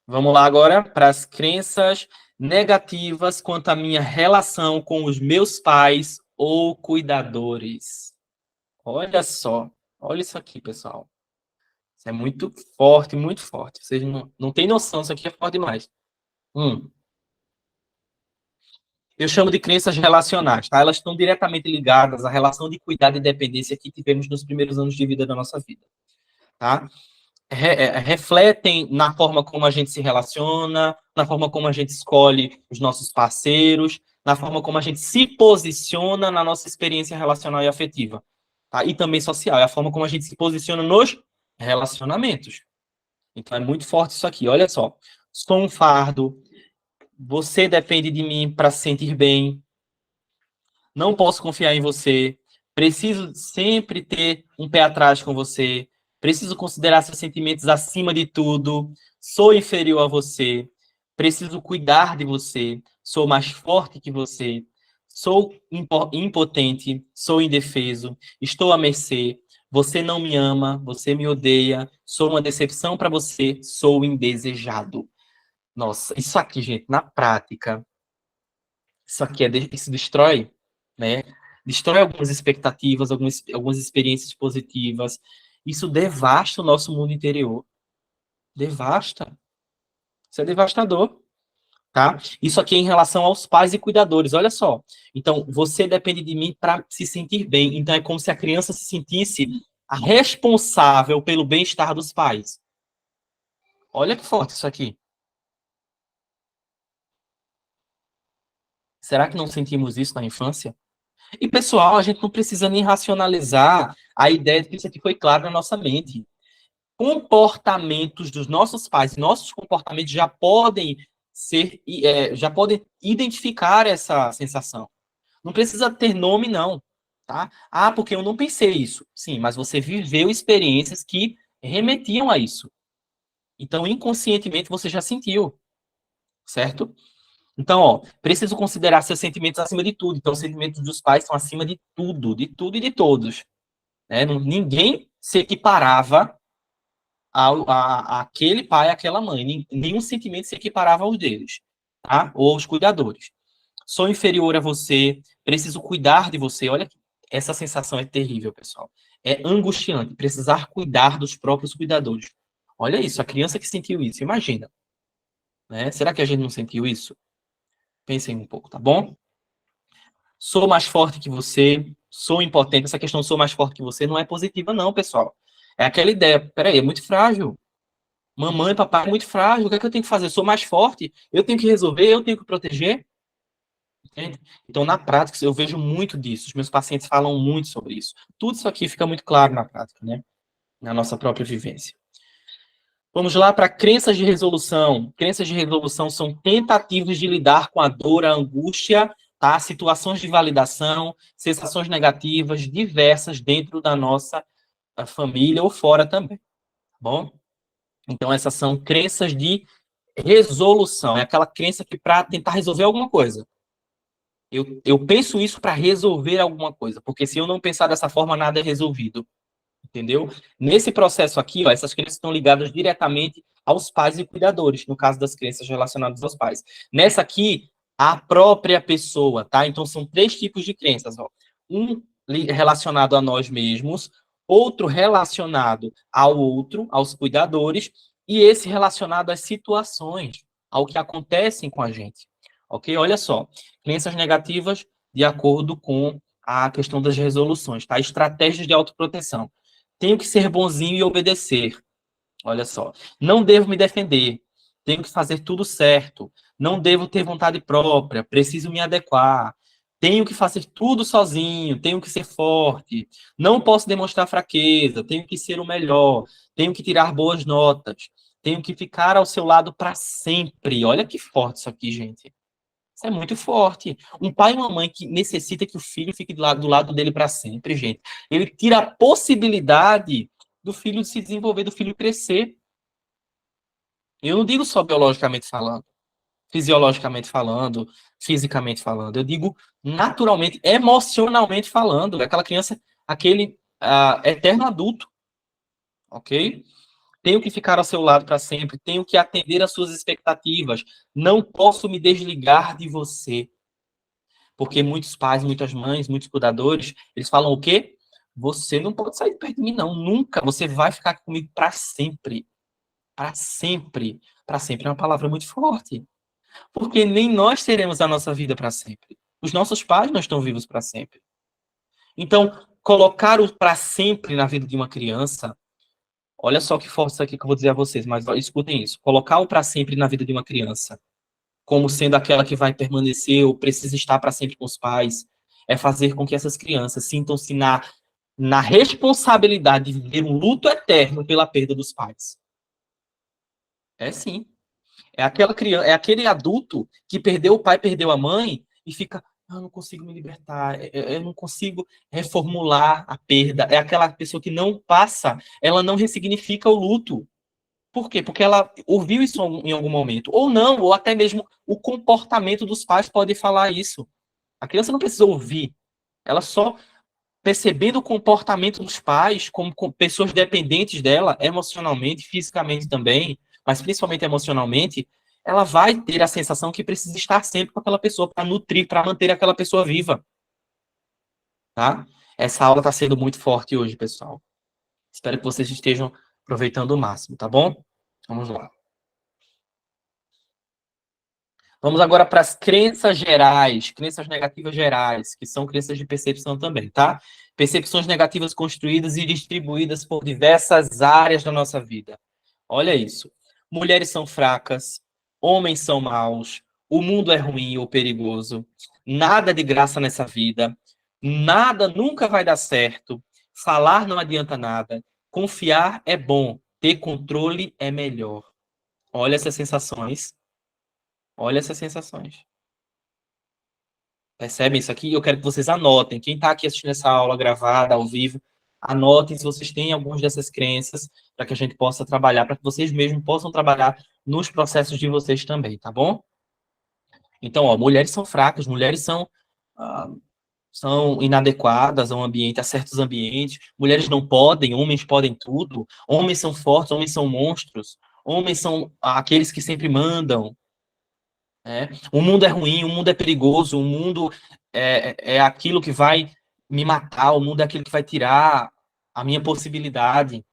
Vamos lá agora para as crenças negativas quanto à minha relação com os meus pais ou cuidadores. Olha só. Olha isso aqui, pessoal. Isso é muito forte, muito forte. Vocês não têm noção, isso aqui é forte demais. Eu chamo de crenças relacionais, tá? Elas estão diretamente ligadas à relação de cuidado e dependência que tivemos nos primeiros anos de vida da nossa vida, tá? Refletem na forma como a gente se relaciona, na forma como a gente escolhe os nossos parceiros, na forma como a gente se posiciona na nossa experiência relacional e afetiva, tá? E também social, é a forma como a gente se posiciona nos relacionamentos. Então é muito forte isso aqui. Olha só, sou um fardo, você depende de mim para se sentir bem, não posso confiar em você, preciso sempre ter um pé atrás com você, preciso considerar seus sentimentos acima de tudo, sou inferior a você, preciso cuidar de você, sou mais forte que você, sou impotente, sou indefeso, estou à mercê, você não me ama, você me odeia, sou uma decepção para você, sou indesejado. Nossa, isso aqui, gente, na prática, isso aqui isso destrói, né? Destrói algumas expectativas, algumas experiências positivas. Isso devasta o nosso mundo interior. Devasta. Isso é devastador, tá? Isso aqui é em relação aos pais e cuidadores. Olha só. Então, você depende de mim para se sentir bem. Então, é como se a criança se sentisse a responsável pelo bem-estar dos pais. Olha que forte isso aqui. Será que não sentimos isso na infância? E, pessoal, a gente não precisa nem racionalizar a ideia de que isso aqui foi claro na nossa mente. Comportamentos dos nossos pais, nossos comportamentos já podem já podem identificar essa sensação. Não precisa ter nome, não, tá? Ah, porque eu não pensei isso. Sim, mas você viveu experiências que remetiam a isso. Então, inconscientemente, você já sentiu, certo? Então, ó, preciso considerar seus sentimentos acima de tudo. Então, os sentimentos dos pais são acima de tudo e de todos. Né? Ninguém se equiparava àquele pai, àquela mãe. Nenhum sentimento se equiparava aos deles, tá? Ou aos cuidadores. Sou inferior a você, preciso cuidar de você. Olha, essa sensação é terrível, pessoal. É angustiante, precisar cuidar dos próprios cuidadores. Olha isso, a criança que sentiu isso, imagina. Né? Será que a gente não sentiu isso? Pensem um pouco, tá bom? Sou mais forte que você, sou impotente. Essa questão sou mais forte que você não é positiva, não, pessoal. É aquela ideia, peraí, é muito frágil. Mamãe, papai é muito frágil. O que é que eu tenho que fazer? Eu sou mais forte, eu tenho que resolver, eu tenho que proteger. Entende? Então, na prática, eu vejo muito disso. Os meus pacientes falam muito sobre isso. Tudo isso aqui fica muito claro na prática, né? Na nossa própria vivência. Vamos lá para crenças de resolução. Crenças de resolução são tentativas de lidar com a dor, a angústia, tá? Situações de validação, sensações negativas diversas dentro da nossa família ou fora também, tá bom? Então, essas são crenças de resolução. É aquela crença que para tentar resolver alguma coisa. Eu penso isso para resolver alguma coisa, porque se eu não pensar dessa forma, nada é resolvido. Entendeu? Nesse processo aqui, ó, essas crenças estão ligadas diretamente aos pais e cuidadores, no caso das crenças relacionadas aos pais. Nessa aqui, a própria pessoa, tá? Então, são três tipos de crenças, ó. Um relacionado a nós mesmos, outro relacionado ao outro, aos cuidadores, e esse relacionado às situações, ao que acontecem com a gente. Ok? Olha só, crenças negativas de acordo com a questão das resoluções, tá? Estratégias de autoproteção. Tenho que ser bonzinho e obedecer. Olha só. Não devo me defender. Tenho que fazer tudo certo. Não devo ter vontade própria. Preciso me adequar. Tenho que fazer tudo sozinho. Tenho que ser forte. Não posso demonstrar fraqueza. Tenho que ser o melhor. Tenho que tirar boas notas. Tenho que ficar ao seu lado para sempre. Olha que forte isso aqui, gente. Isso é muito forte. Um pai e uma mãe que necessita que o filho fique do lado dele para sempre, gente. Ele tira a possibilidade do filho se desenvolver, do filho crescer. Eu não digo só biologicamente falando, fisiologicamente falando, fisicamente falando. Eu digo naturalmente, emocionalmente falando. Aquela criança, aquele eterno adulto, ok? Tenho que ficar ao seu lado para sempre. Tenho que atender às suas expectativas. Não posso me desligar de você. Porque muitos pais, muitas mães, muitos cuidadores, eles falam o quê? Você não pode sair de perto de mim, não. Nunca. Você vai ficar comigo para sempre. Para sempre. Para sempre é uma palavra muito forte. Porque nem nós teremos a nossa vida para sempre. Os nossos pais não estão vivos para sempre. Então, colocar o para sempre na vida de uma criança, olha só que forte isso aqui que eu vou dizer a vocês, mas escutem isso. Colocar o para sempre na vida de uma criança como sendo aquela que vai permanecer ou precisa estar para sempre com os pais, é fazer com que essas crianças sintam-se na responsabilidade de viver um luto eterno pela perda dos pais. É sim. É aquela criança, é aquele adulto que perdeu o pai, perdeu a mãe e fica, eu não consigo me libertar, eu não consigo reformular a perda. É aquela pessoa que não passa, ela não ressignifica o luto. Por quê? Porque ela ouviu isso em algum momento. Ou não, ou até mesmo o comportamento dos pais pode falar isso. A criança não precisa ouvir. Ela só percebendo o comportamento dos pais como pessoas dependentes dela, emocionalmente, fisicamente também, mas principalmente emocionalmente, ela vai ter a sensação que precisa estar sempre com aquela pessoa para nutrir, para manter aquela pessoa viva. Tá? Essa aula está sendo muito forte hoje, pessoal. Espero que vocês estejam aproveitando o máximo, tá bom? Vamos lá. Vamos agora para as crenças gerais, crenças negativas gerais, que são crenças de percepção também, tá? Percepções negativas construídas e distribuídas por diversas áreas da nossa vida. Olha isso. Mulheres são fracas, homens são maus, o mundo é ruim ou perigoso, nada de graça nessa vida, nada nunca vai dar certo, falar não adianta nada, confiar é bom, ter controle é melhor. Olha essas sensações, olha essas sensações. Percebem isso aqui? Eu quero que vocês anotem. Quem está aqui assistindo essa aula gravada, ao vivo, anotem se vocês têm algumas dessas crenças, para que a gente possa trabalhar, para que vocês mesmos possam trabalhar nos processos de vocês também, tá bom? Então, ó, mulheres são fracas, mulheres ah, são inadequadas ao ambiente, a certos ambientes. Mulheres não podem, homens podem tudo. Homens são fortes, homens são monstros. Homens são aqueles que sempre mandam. Né? O mundo é ruim, o mundo é perigoso, o mundo é aquilo que vai me matar, o mundo é aquilo que vai tirar a minha possibilidade.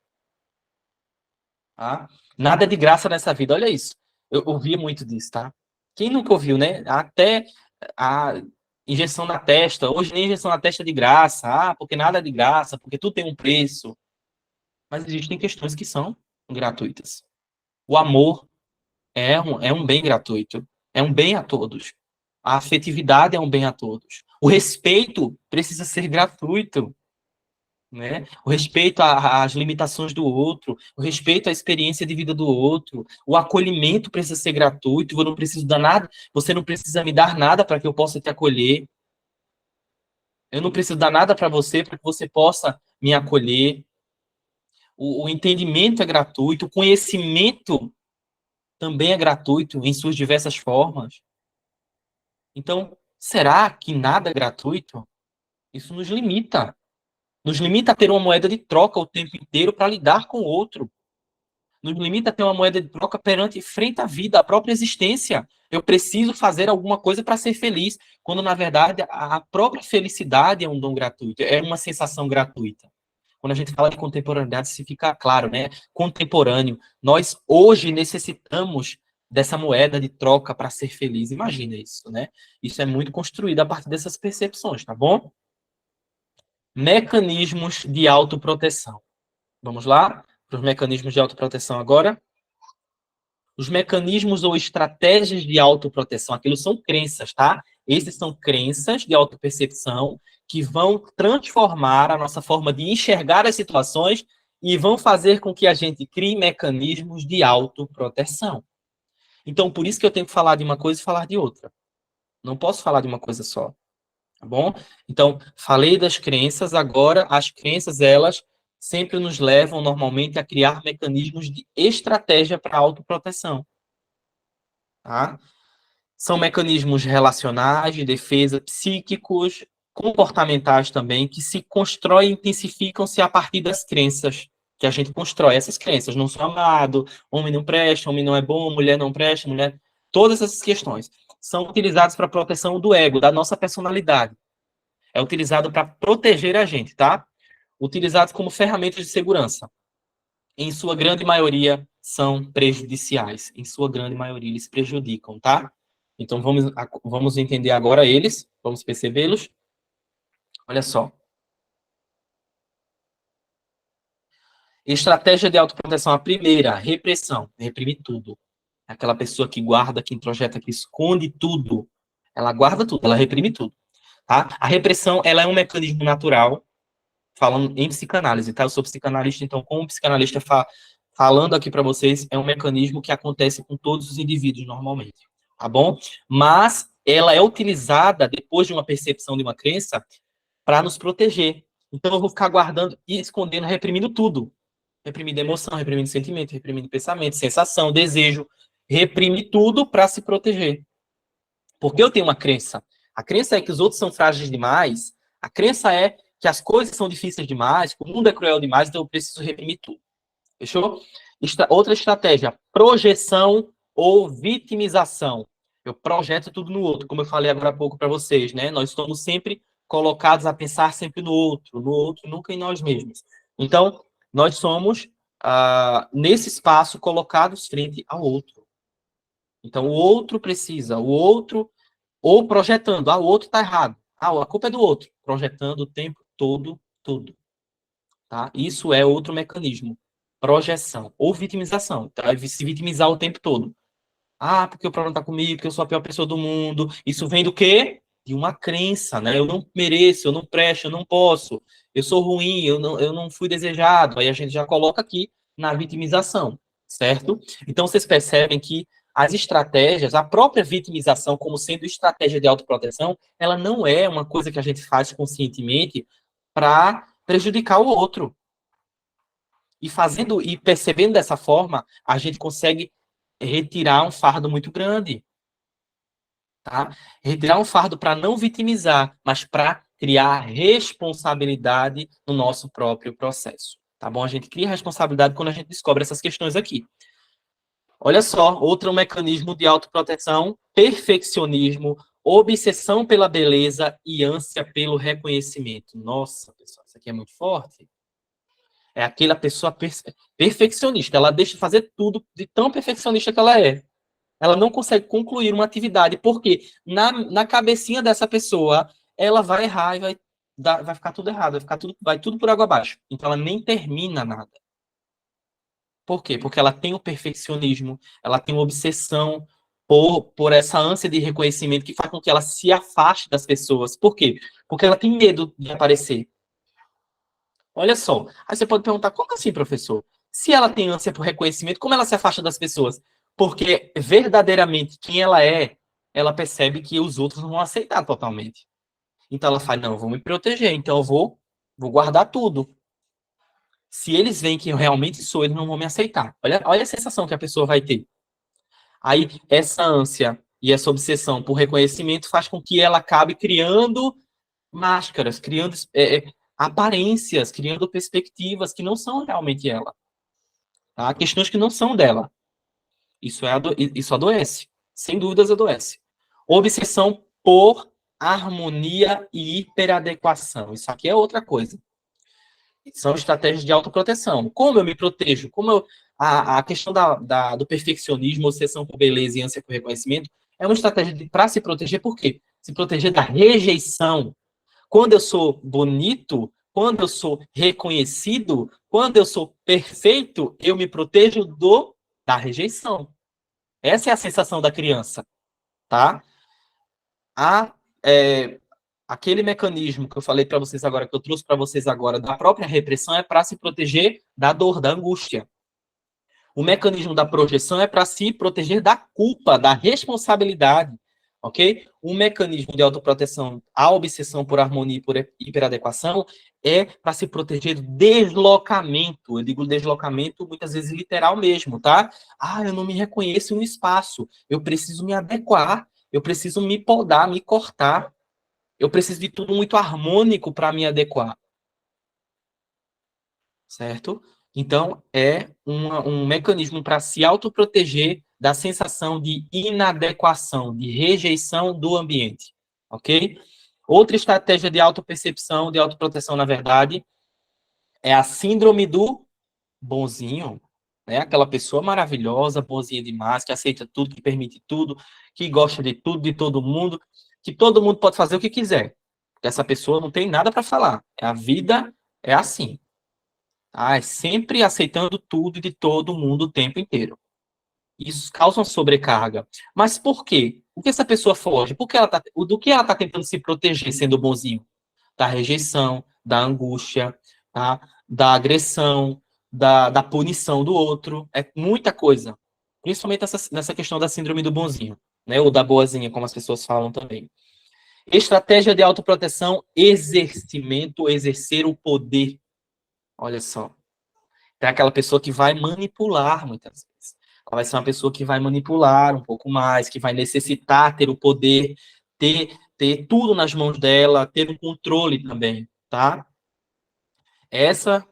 Tá? Nada é de graça nessa vida, olha isso. Eu ouvia muito disso, tá? Quem nunca ouviu, né? Até a injeção na testa, hoje nem injeção na testa é de graça, porque nada é de graça, porque tudo tem um preço. Mas existem questões que são gratuitas. O amor é um bem gratuito, é um bem a todos. A afetividade é um bem a todos. O respeito precisa ser gratuito, né? O respeito às limitações do outro, o respeito à experiência de vida do outro, o acolhimento precisa ser gratuito. Eu não preciso dar nada, você não precisa me dar nada para que eu possa te acolher. Eu não preciso dar nada para você para que você possa me acolher. O entendimento é gratuito, o conhecimento também é gratuito em suas diversas formas. Então, será que nada é gratuito? Isso nos limita. Nos limita a ter uma moeda de troca o tempo inteiro para lidar com o outro. Nos limita a ter uma moeda de troca perante frente à vida, à própria existência. Eu preciso fazer alguma coisa para ser feliz, quando na verdade a própria felicidade é um dom gratuito, é uma sensação gratuita. Quando a gente fala de contemporaneidade, se fica claro, né? Contemporâneo. Nós hoje necessitamos dessa moeda de troca para ser feliz. Imagina isso, né? Isso é muito construído a partir dessas percepções, tá bom? Mecanismos de autoproteção. Vamos lá para os mecanismos de autoproteção agora. Os mecanismos ou estratégias de autoproteção, aquilo são crenças, tá? Esses são crenças de autopercepção que vão transformar a nossa forma de enxergar as situações e vão fazer com que a gente crie mecanismos de autoproteção. Então, por isso que eu tenho que falar de uma coisa e falar de outra. Não posso falar de uma coisa só, tá bom? Então, falei das crenças, agora as crenças, elas sempre nos levam normalmente a criar mecanismos de estratégia para autoproteção. Tá? São mecanismos relacionais, de defesa, psíquicos, comportamentais também, que se constroem e intensificam-se a partir das crenças que a gente constrói. Essas crenças, não sou amado, homem não presta, homem não é bom, mulher não presta, mulher... Todas essas questões são utilizadas para a proteção do ego, da nossa personalidade. É utilizado para proteger a gente, tá? Utilizados como ferramentas de segurança. Em sua grande maioria, são prejudiciais. Em sua grande maioria, eles prejudicam, tá? Então, vamos entender agora eles, vamos percebê-los. Olha só. Estratégia de autoproteção, a primeira, repressão. Reprime tudo. Aquela pessoa que guarda, que introjeta, que esconde tudo. Ela guarda tudo, ela reprime tudo. Tá? A repressão, ela é um mecanismo natural, falando em psicanálise, tá? Eu sou psicanalista, então, como psicanalista falando aqui para vocês, é um mecanismo que acontece com todos os indivíduos normalmente, tá bom? Mas ela é utilizada depois de uma percepção de uma crença para nos proteger. Então eu vou ficar guardando e escondendo, reprimindo tudo. Reprimindo emoção, reprimindo sentimento, reprimindo pensamento, sensação, desejo. Reprime tudo para se proteger. Porque eu tenho uma crença. A crença é que os outros são frágeis demais. A crença é que as coisas são difíceis demais, que o mundo é cruel demais, então eu preciso reprimir tudo. Fechou? Outra estratégia, projeção ou vitimização. Eu projeto tudo no outro, como eu falei agora há pouco para vocês, né? Nós estamos sempre colocados a pensar sempre no outro, nunca em nós mesmos. Então, nós somos, nesse espaço, colocados frente ao outro. Então, o outro precisa, o outro, ou projetando, o outro está errado. A culpa é do outro, projetando o tempo todo, tudo. Tá? Isso é outro mecanismo. Projeção ou vitimização. Então, é se vitimizar o tempo todo. Ah, porque o problema tá comigo, porque eu sou a pior pessoa do mundo. Isso vem do quê? De uma crença, né? Eu não mereço, eu não presto, eu não posso, eu sou ruim, eu não fui desejado. Aí a gente já coloca aqui na vitimização, certo? Então vocês percebem que as estratégias, a própria vitimização como sendo estratégia de autoproteção, ela não é uma coisa que a gente faz conscientemente para prejudicar o outro. E fazendo e percebendo dessa forma, a gente consegue retirar um fardo muito grande, tá? Retirar um fardo para não vitimizar, mas para criar responsabilidade no nosso próprio processo, tá bom? A gente cria responsabilidade quando a gente descobre essas questões aqui. Olha só, outro mecanismo de autoproteção: perfeccionismo, obsessão pela beleza e ânsia pelo reconhecimento. Nossa, pessoal, isso aqui é muito forte. É aquela pessoa perfeccionista. Ela deixa de fazer tudo de tão perfeccionista que ela é. Ela não consegue concluir uma atividade, porque na cabecinha dessa pessoa, ela vai errar e vai ficar tudo errado, vai tudo por água abaixo. Então ela nem termina nada. Por quê? Porque ela tem o perfeccionismo, ela tem uma obsessão por essa ânsia de reconhecimento que faz com que ela se afaste das pessoas. Por quê? Porque ela tem medo de aparecer. Olha só. Aí você pode perguntar, como assim, professor? Se ela tem ânsia por reconhecimento, como ela se afasta das pessoas? Porque verdadeiramente quem ela é, ela percebe que os outros não vão aceitar totalmente. Então ela fala, não, eu vou me proteger, então eu vou guardar tudo. Se eles veem que eu realmente sou, eles não vão me aceitar. Olha a sensação que a pessoa vai ter. Aí essa ânsia e essa obsessão por reconhecimento faz com que ela acabe criando máscaras, criando aparências, criando perspectivas que não são realmente ela, tá? Questões que não são dela. Isso adoece, sem dúvidas adoece. Obsessão por harmonia e hiperadequação. Isso aqui é outra coisa. São estratégias de autoproteção. Como eu me protejo? A questão do perfeccionismo, obsessão por beleza e ânsia por reconhecimento é uma estratégia para se proteger, por quê? Se proteger da rejeição. Quando eu sou bonito, quando eu sou reconhecido, quando eu sou perfeito, eu me protejo da rejeição. Essa é a sensação da criança, tá? A, é, Aquele mecanismo que eu falei para vocês agora, que eu trouxe para vocês agora, da própria repressão, é para se proteger da dor, da angústia. O mecanismo da projeção é para se proteger da culpa, da responsabilidade, ok? O mecanismo de autoproteção, a obsessão por harmonia e por hiperadequação, é para se proteger do deslocamento. Eu digo deslocamento muitas vezes literal mesmo, tá? Ah, eu não me reconheço no espaço, eu preciso me adequar, eu preciso me podar, me cortar, eu preciso de tudo muito harmônico para me adequar, certo? Então, é um mecanismo para se autoproteger da sensação de inadequação, de rejeição do ambiente, ok? Outra estratégia de autopercepção, de autoproteção, na verdade, é a síndrome do bonzinho, né? Aquela pessoa maravilhosa, bonzinha demais, que aceita tudo, que permite tudo, que gosta de tudo, de todo mundo, que todo mundo pode fazer o que quiser. Essa pessoa não tem nada para falar. A vida é assim. Tá? É sempre aceitando tudo de todo mundo o tempo inteiro. Isso causa uma sobrecarga. Mas por quê? Por que essa pessoa foge? Do que ela está tentando se proteger sendo bonzinho? Da rejeição, da angústia, tá? Da agressão, da punição do outro. É muita coisa. Principalmente nessa questão da síndrome do bonzinho, né? Ou da boazinha, como as pessoas falam também. Estratégia de autoproteção, exercimento, exercer o poder. Olha só. Tem aquela pessoa que vai manipular muitas vezes. Ela vai ser uma pessoa que vai manipular um pouco mais, que vai necessitar ter o poder, ter tudo nas mãos dela, ter o controle também, tá? Essa,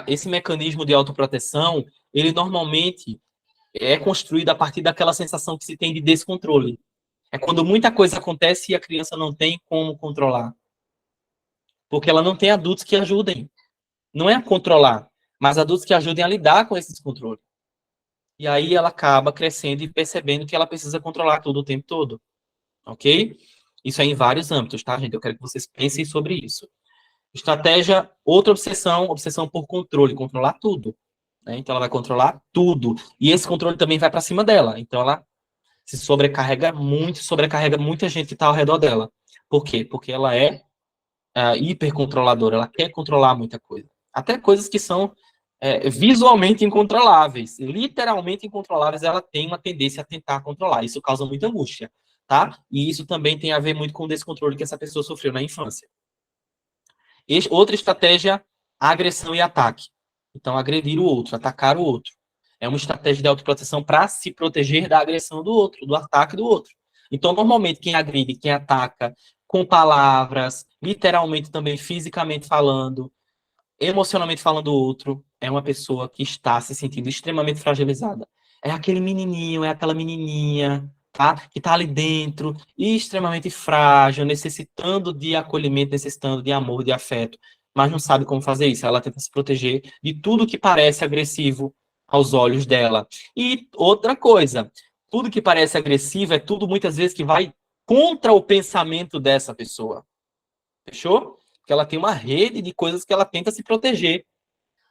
esse mecanismo de autoproteção, ele normalmente é construído a partir daquela sensação que se tem de descontrole. É quando muita coisa acontece e a criança não tem como controlar. Porque ela não tem adultos que ajudem. Não é a controlar, mas adultos que ajudem a lidar com esse descontrole. E aí ela acaba crescendo e percebendo que ela precisa controlar tudo o tempo todo. Ok? Isso é em vários âmbitos, tá, gente? Eu quero que vocês pensem sobre isso. Estratégia, outra obsessão, obsessão por controle, controlar tudo. né? Então ela vai controlar tudo. E esse controle também vai para cima dela. Então ela se sobrecarrega muita gente que está ao redor dela. Por quê? Porque ela é hipercontroladora, ela quer controlar muita coisa. Até coisas que são visualmente incontroláveis, literalmente incontroláveis, ela tem uma tendência a tentar controlar. Isso causa muita angústia, tá? E isso também tem a ver muito com o descontrole que essa pessoa sofreu na infância. Outra estratégia, agressão e ataque. Então, agredir o outro, atacar o outro. É uma estratégia de autoproteção para se proteger da agressão do outro, do ataque do outro. Então, normalmente, quem agride, quem ataca, com palavras, literalmente também fisicamente falando, emocionalmente falando do outro, é uma pessoa que está se sentindo extremamente fragilizada. É aquele menininho, é aquela menininha, tá? Que está ali dentro, extremamente frágil, necessitando de acolhimento, necessitando de amor, de afeto, mas não sabe como fazer isso. Ela tenta se proteger de tudo que parece agressivo aos olhos dela. E outra coisa, tudo que parece agressivo é tudo muitas vezes que vai contra o pensamento dessa pessoa. Fechou? Porque ela tem uma rede de coisas que ela tenta se proteger.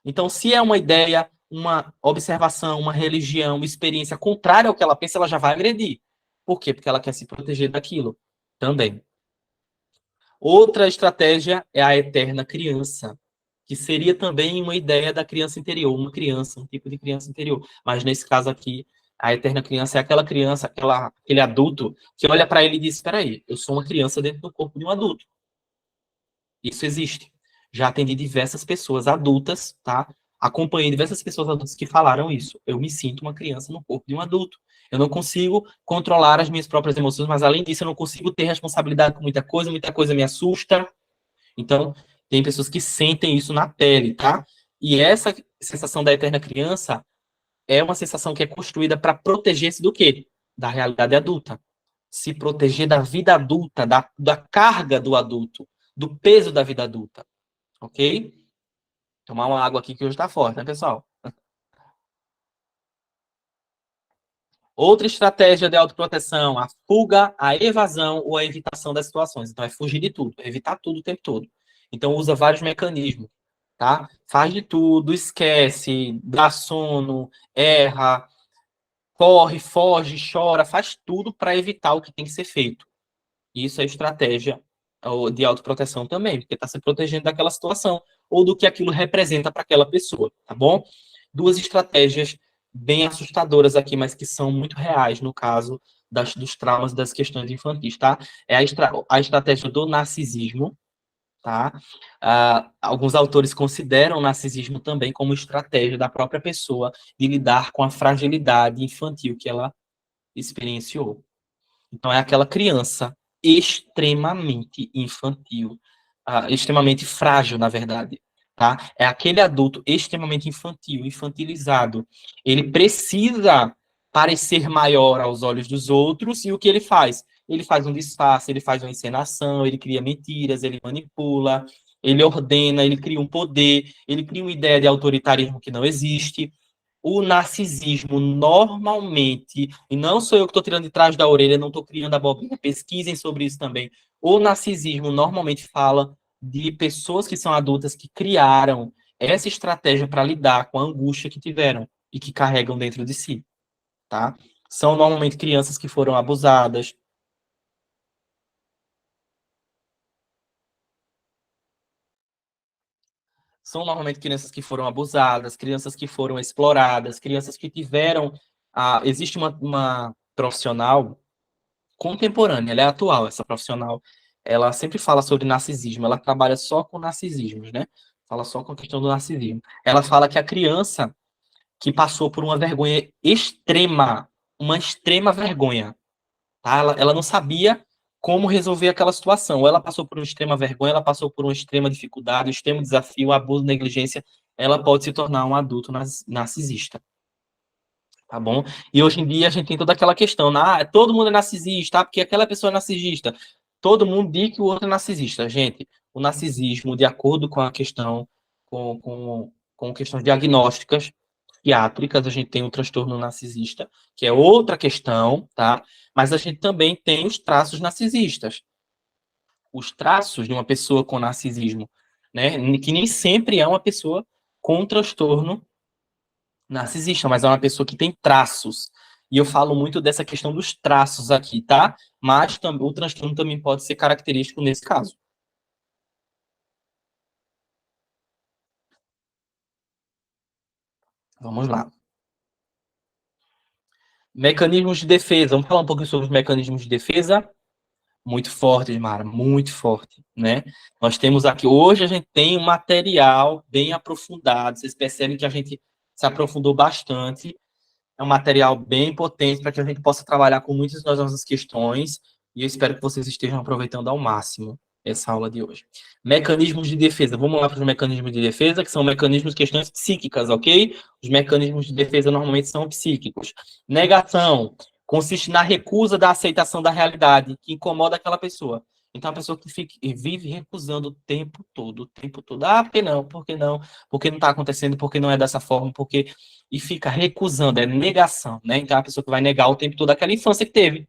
Então, se é uma ideia, uma observação, uma religião, uma experiência contrária ao que ela pensa, ela já vai agredir. Por quê? Porque ela quer se proteger daquilo também. Outra estratégia é a eterna criança, que seria também uma ideia da criança interior, uma criança, um tipo de criança interior. Mas nesse caso aqui, a eterna criança é aquela criança, aquele adulto que olha para ele e diz: espera aí, eu sou uma criança dentro do corpo de um adulto. Isso existe. Já atendi diversas pessoas adultas, tá? Acompanhei diversas pessoas adultas que falaram isso. Eu me sinto uma criança no corpo de um adulto. Eu não consigo controlar as minhas próprias emoções, mas além disso, eu não consigo ter responsabilidade com muita coisa me assusta. Então, tem pessoas que sentem isso na pele, tá? E essa sensação da eterna criança é uma sensação que é construída para proteger-se do quê? Da realidade adulta. Se proteger da vida adulta, da carga do adulto, do peso da vida adulta, ok? Tomar uma água aqui que hoje está forte, né, pessoal? Outra estratégia de autoproteção, a fuga, a evasão ou a evitação das situações. Então, é fugir de tudo, é evitar tudo o tempo todo. Então, usa vários mecanismos, tá? Faz de tudo, esquece, dá sono, erra, corre, foge, chora, faz tudo para evitar o que tem que ser feito. Isso é estratégia de autoproteção também, porque está se protegendo daquela situação ou do que aquilo representa para aquela pessoa, tá bom? Duas estratégias bem assustadoras aqui, mas que são muito reais no caso dos traumas das questões infantis, tá? É a estratégia do narcisismo, tá? Alguns autores consideram o narcisismo também como estratégia da própria pessoa de lidar com a fragilidade infantil que ela experienciou. Então, é aquela criança extremamente infantil, extremamente frágil, na verdade. Tá? É aquele adulto extremamente infantil, infantilizado. Ele precisa parecer maior aos olhos dos outros, e o que ele faz? Ele faz um disfarce, ele faz uma encenação, ele cria mentiras, ele manipula, ele ordena, ele cria um poder, ele cria uma ideia de autoritarismo que não existe. O narcisismo normalmente, e não sou eu que estou tirando de trás da orelha, não estou criando abobrinha, pesquisem sobre isso também. O narcisismo normalmente fala de pessoas que são adultas que criaram essa estratégia para lidar com a angústia que tiveram e que carregam dentro de si, tá? São normalmente crianças que foram abusadas. São normalmente crianças que foram abusadas, crianças que foram exploradas, crianças que tiveram. Existe uma profissional contemporânea, ela é atual, essa profissional. Ela sempre fala sobre narcisismo, ela trabalha só com narcisismos, né? Fala só com a questão do narcisismo. Ela fala que a criança que passou por uma vergonha extrema, uma extrema vergonha, tá? Ela não sabia como resolver aquela situação. Ou ela passou por uma extrema vergonha, ela passou por uma extrema dificuldade, um extremo desafio, abuso, negligência, ela pode se tornar um adulto narcisista. Tá bom? E hoje em dia a gente tem toda aquela questão, todo mundo é narcisista, porque aquela pessoa é narcisista. Todo mundo diz que o outro é narcisista. Gente, o narcisismo, de acordo com a questão, com questões diagnósticas psiquiátricas, a gente tem o transtorno narcisista, que é outra questão, tá? Mas a gente também tem os traços narcisistas. Os traços de uma pessoa com narcisismo, né? Que nem sempre é uma pessoa com transtorno Narcisista, mas é uma pessoa que tem traços. E eu falo muito dessa questão dos traços aqui, tá? Mas o transtorno também pode ser característico nesse caso. Vamos lá. Mecanismos de defesa. Vamos falar um pouquinho sobre os mecanismos de defesa? Muito forte, Mara, muito forte, né? Nós temos aqui, hoje a gente tem um material bem aprofundado, vocês percebem que a gente se aprofundou bastante, é um material bem potente para que a gente possa trabalhar com muitas das nossas questões, e eu espero que vocês estejam aproveitando ao máximo essa aula de hoje. Mecanismos de defesa, vamos lá para os mecanismos de defesa, que são mecanismos, questões psíquicas, ok? Os mecanismos de defesa normalmente são psíquicos. Negação, consiste na recusa da aceitação da realidade, que incomoda aquela pessoa. Então, a pessoa que fica, vive recusando o tempo todo, o tempo todo. Ah, por que não? Por que não? Por que não está acontecendo? Por que não é dessa forma? Porque e fica recusando, é negação, né? Então, é a pessoa que vai negar o tempo todo aquela infância que teve.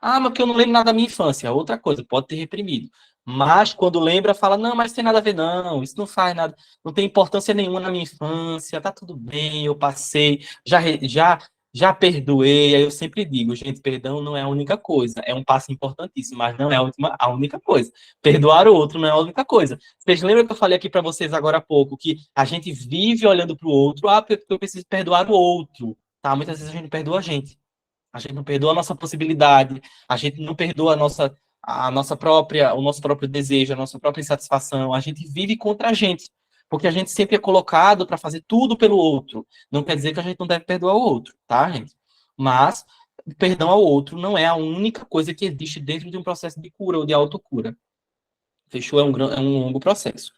Ah, mas porque eu não lembro nada da minha infância. É outra coisa, pode ter reprimido. Mas quando lembra, fala: não, mas tem nada a ver, não. Isso não faz nada, não tem importância nenhuma na minha infância. Tá tudo bem, eu passei, já perdoei. Aí eu sempre digo: gente, perdão não é a única coisa. É um passo importantíssimo, mas não é a única coisa. Perdoar o outro não é a única coisa. Vocês lembram que eu falei aqui para vocês agora há pouco que a gente vive olhando para o outro? Ah, porque eu preciso perdoar o outro. Tá? Muitas vezes a gente perdoa a gente. A gente não perdoa a nossa possibilidade, a gente não perdoa a nossa própria, o nosso próprio desejo, a nossa própria insatisfação. A gente vive contra a gente, porque a gente sempre é colocado para fazer tudo pelo outro. Não quer dizer que a gente não deve perdoar o outro, tá, gente? Mas perdão ao outro não é a única coisa que existe dentro de um processo de cura ou de autocura. Fechou? É um longo processo.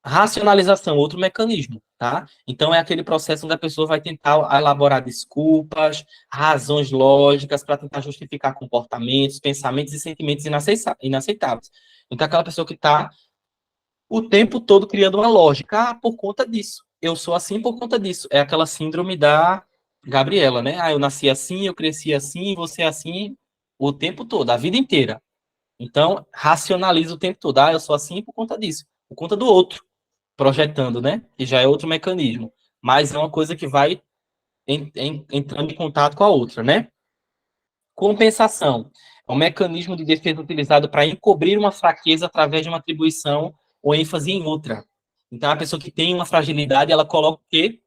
Racionalização, outro mecanismo, tá? Então, é aquele processo onde a pessoa vai tentar elaborar desculpas, razões lógicas para tentar justificar comportamentos, pensamentos e sentimentos inaceitáveis. Então, aquela pessoa que está o tempo todo criando uma lógica, por conta disso. Eu sou assim por conta disso. É aquela síndrome da Gabriela, né? Ah, eu nasci assim, eu cresci assim, você é assim o tempo todo, a vida inteira. Então, racionaliza o tempo todo. Ah, eu sou assim por conta disso, por conta do outro projetando, né? Que já é outro mecanismo. Mas é uma coisa que vai entrando em contato com a outra, né? Compensação é um mecanismo de defesa utilizado para encobrir uma fraqueza através de uma atribuição ou ênfase em outra. Então, a pessoa que tem uma fragilidade, ela coloca o quê?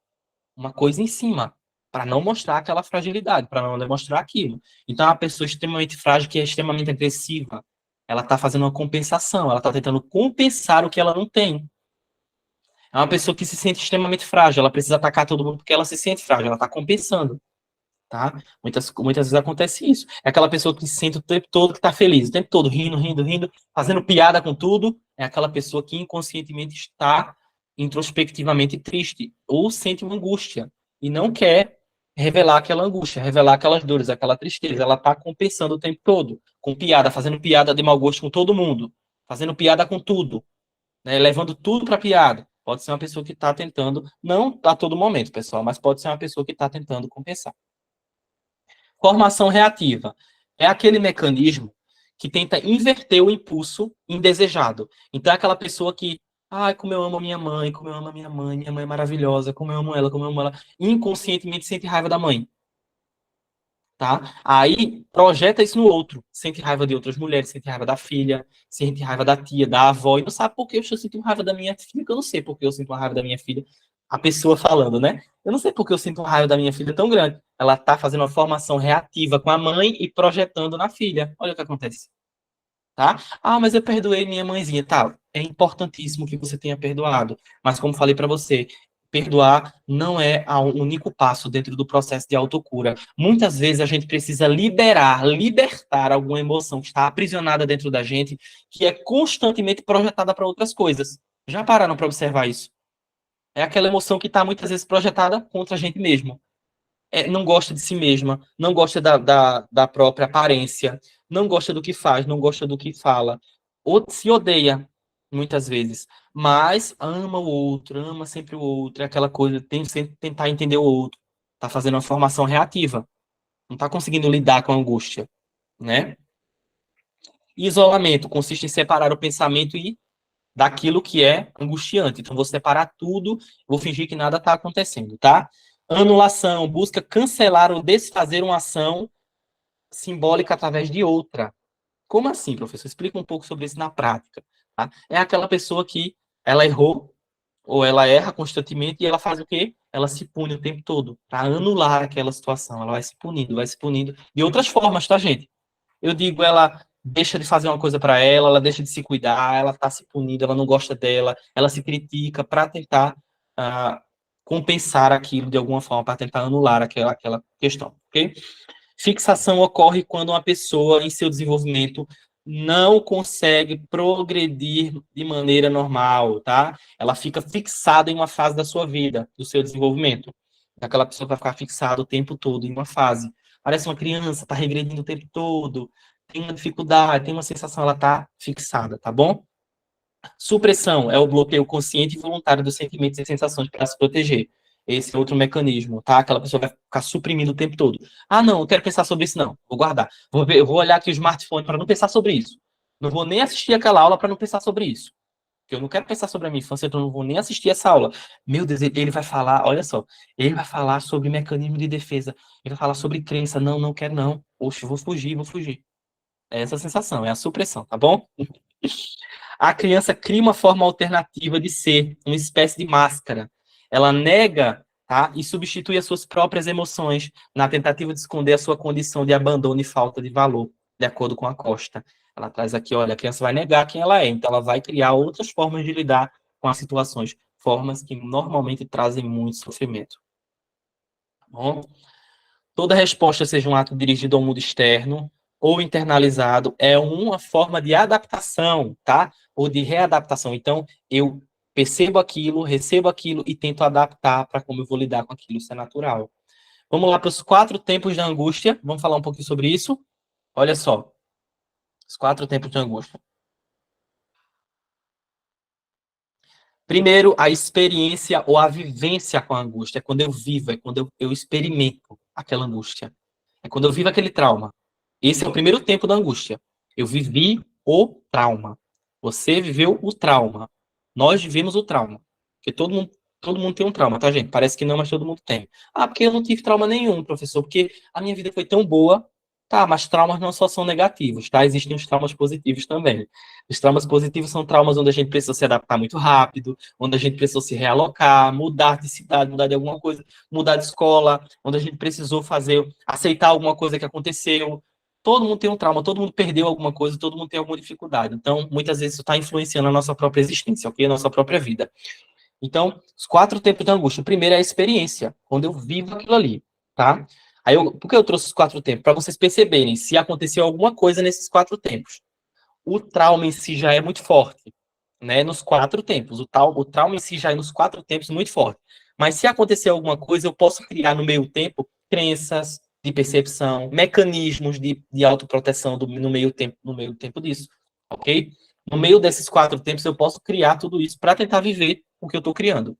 Uma coisa em cima, para não mostrar aquela fragilidade, para não demonstrar aquilo. Então, é uma pessoa extremamente frágil, que é extremamente agressiva, ela está fazendo uma compensação, ela está tentando compensar o que ela não tem. É uma pessoa que se sente extremamente frágil, ela precisa atacar todo mundo porque ela se sente frágil, ela está compensando, tá? Muitas vezes acontece isso. É aquela pessoa que se sente o tempo todo que está feliz, o tempo todo rindo, rindo, rindo, fazendo piada com tudo. É aquela pessoa que inconscientemente está introspectivamente triste ou sente uma angústia e não quer revelar aquela angústia, revelar aquelas dores, aquela tristeza. Ela está compensando o tempo todo, com piada, fazendo piada de mau gosto com todo mundo, fazendo piada com tudo, né, levando tudo para piada. Pode ser uma pessoa que está tentando, não a todo momento, pessoal, mas pode ser uma pessoa que está tentando compensar. Formação reativa é aquele mecanismo que tenta inverter o impulso indesejado. Então, é aquela pessoa que, ai, como eu amo a minha mãe, como eu amo a minha mãe é maravilhosa, como eu amo ela, como eu amo ela, inconscientemente sente raiva da mãe. Tá? Aí projeta isso no outro, sente raiva de outras mulheres, sente raiva da filha, sente raiva da tia, da avó, e não sabe por que eu sinto raiva da minha filha, que eu não sei por que eu sinto uma raiva da minha filha. A pessoa falando, né? Eu não sei por que eu sinto uma raiva da minha filha tão grande. Ela tá fazendo uma formação reativa com a mãe e projetando na filha. Olha o que acontece, tá? Ah, mas eu perdoei minha mãezinha, tá? É importantíssimo que você tenha perdoado, mas como falei para você, perdoar não é o único passo dentro do processo de autocura. Muitas vezes a gente precisa libertar alguma emoção que está aprisionada dentro da gente, que é constantemente projetada para outras coisas. Já pararam para observar isso? É aquela emoção que está muitas vezes projetada contra a gente mesmo, não gosta de si mesma, não gosta da própria aparência, não gosta do que faz, não gosta do que fala, ou se odeia, muitas vezes, mas ama o outro, ama sempre o outro, é aquela coisa, tem sempre tentar entender o outro, tá fazendo uma formação reativa, não tá conseguindo lidar com a angústia, né? Isolamento consiste em separar o pensamento e daquilo que é angustiante. Então, vou separar tudo, vou fingir que nada está acontecendo, tá? Anulação, busca cancelar ou desfazer uma ação simbólica através de outra. Como assim, professor? Explica um pouco sobre isso na prática. Tá? É aquela pessoa que ela errou, ou ela erra constantemente e ela faz o quê? Ela se pune o tempo todo para anular aquela situação. Ela vai se punindo de outras formas, tá, gente? Eu digo, ela deixa de fazer uma coisa para ela deixa de se cuidar, ela tá se punindo, ela não gosta dela, ela se critica para tentar compensar aquilo de alguma forma, para tentar anular aquela questão, ok? Fixação ocorre quando uma pessoa, em seu desenvolvimento, não consegue progredir de maneira normal, tá? Ela fica fixada em uma fase da sua vida, do seu desenvolvimento. Aquela pessoa vai ficar fixada o tempo todo em uma fase. Parece uma criança, tá regredindo o tempo todo, tem uma dificuldade, tem uma sensação, ela tá fixada, tá bom? Supressão é o bloqueio consciente e voluntário dos sentimentos e sensações para se proteger. Esse é outro mecanismo, tá? Aquela pessoa vai ficar suprimindo o tempo todo. Ah, não, não quero pensar sobre isso, não. Vou guardar. Eu vou olhar aqui o smartphone para não pensar sobre isso. Não vou nem assistir aquela aula para não pensar sobre isso. Porque eu não quero pensar sobre a minha infância, então eu não vou nem assistir essa aula. Meu Deus, ele vai falar, olha só, ele vai falar sobre mecanismo de defesa. Ele vai falar sobre crença. Não, não quero, não. Poxa, vou fugir, vou fugir. É essa a sensação, é a supressão, tá bom? A criança cria uma forma alternativa de ser, uma espécie de máscara. Ela nega, tá, e substitui as suas próprias emoções na tentativa de esconder a sua condição de abandono e falta de valor, de acordo com a Costa. Ela traz aqui, olha, a criança vai negar quem ela é, então ela vai criar outras formas de lidar com as situações, formas que normalmente trazem muito sofrimento. Tá bom? Toda resposta, seja um ato dirigido ao mundo externo ou internalizado, é uma forma de adaptação, tá? Ou de readaptação. Então, eu percebo aquilo, recebo aquilo e tento adaptar para como eu vou lidar com aquilo. Isso é natural. Vamos lá para os 4 tempos da angústia. Vamos falar um pouquinho sobre isso? Olha só, os 4 tempos de angústia. Primeiro, a experiência ou a vivência com a angústia. É quando eu vivo, é quando eu experimento aquela angústia. É quando eu vivo aquele trauma. Esse é o primeiro tempo da angústia. Eu vivi o trauma. Você viveu o trauma. Nós vivemos o trauma. Porque todo mundo tem um trauma, tá, gente? Parece que não, mas todo mundo tem. Ah, porque eu não tive trauma nenhum, professor, porque a minha vida foi tão boa. Tá, mas traumas não só são negativos, tá? Existem os traumas positivos também. Os traumas positivos são traumas onde a gente precisa se adaptar muito rápido, onde a gente precisou se realocar, mudar de cidade, mudar de alguma coisa, mudar de escola, onde a gente precisou fazer, aceitar alguma coisa que aconteceu. Todo mundo tem um trauma, todo mundo perdeu alguma coisa, todo mundo tem alguma dificuldade. Então, muitas vezes isso está influenciando a nossa própria existência, ok? A nossa própria vida. Então, os 4 tempos da angústia. O primeiro é a experiência, quando eu vivo aquilo ali, tá? Por que eu trouxe os 4 tempos? Para vocês perceberem se aconteceu alguma coisa nesses 4 tempos. O trauma em si já é muito forte, né? Nos 4 tempos. O trauma em si já é nos 4 tempos muito forte. Mas se acontecer alguma coisa, eu posso criar no meio tempo crenças de percepção, mecanismos de autoproteção no meio tempo disso, ok? No meio desses 4 tempos, eu posso criar tudo isso para tentar viver o que eu estou criando.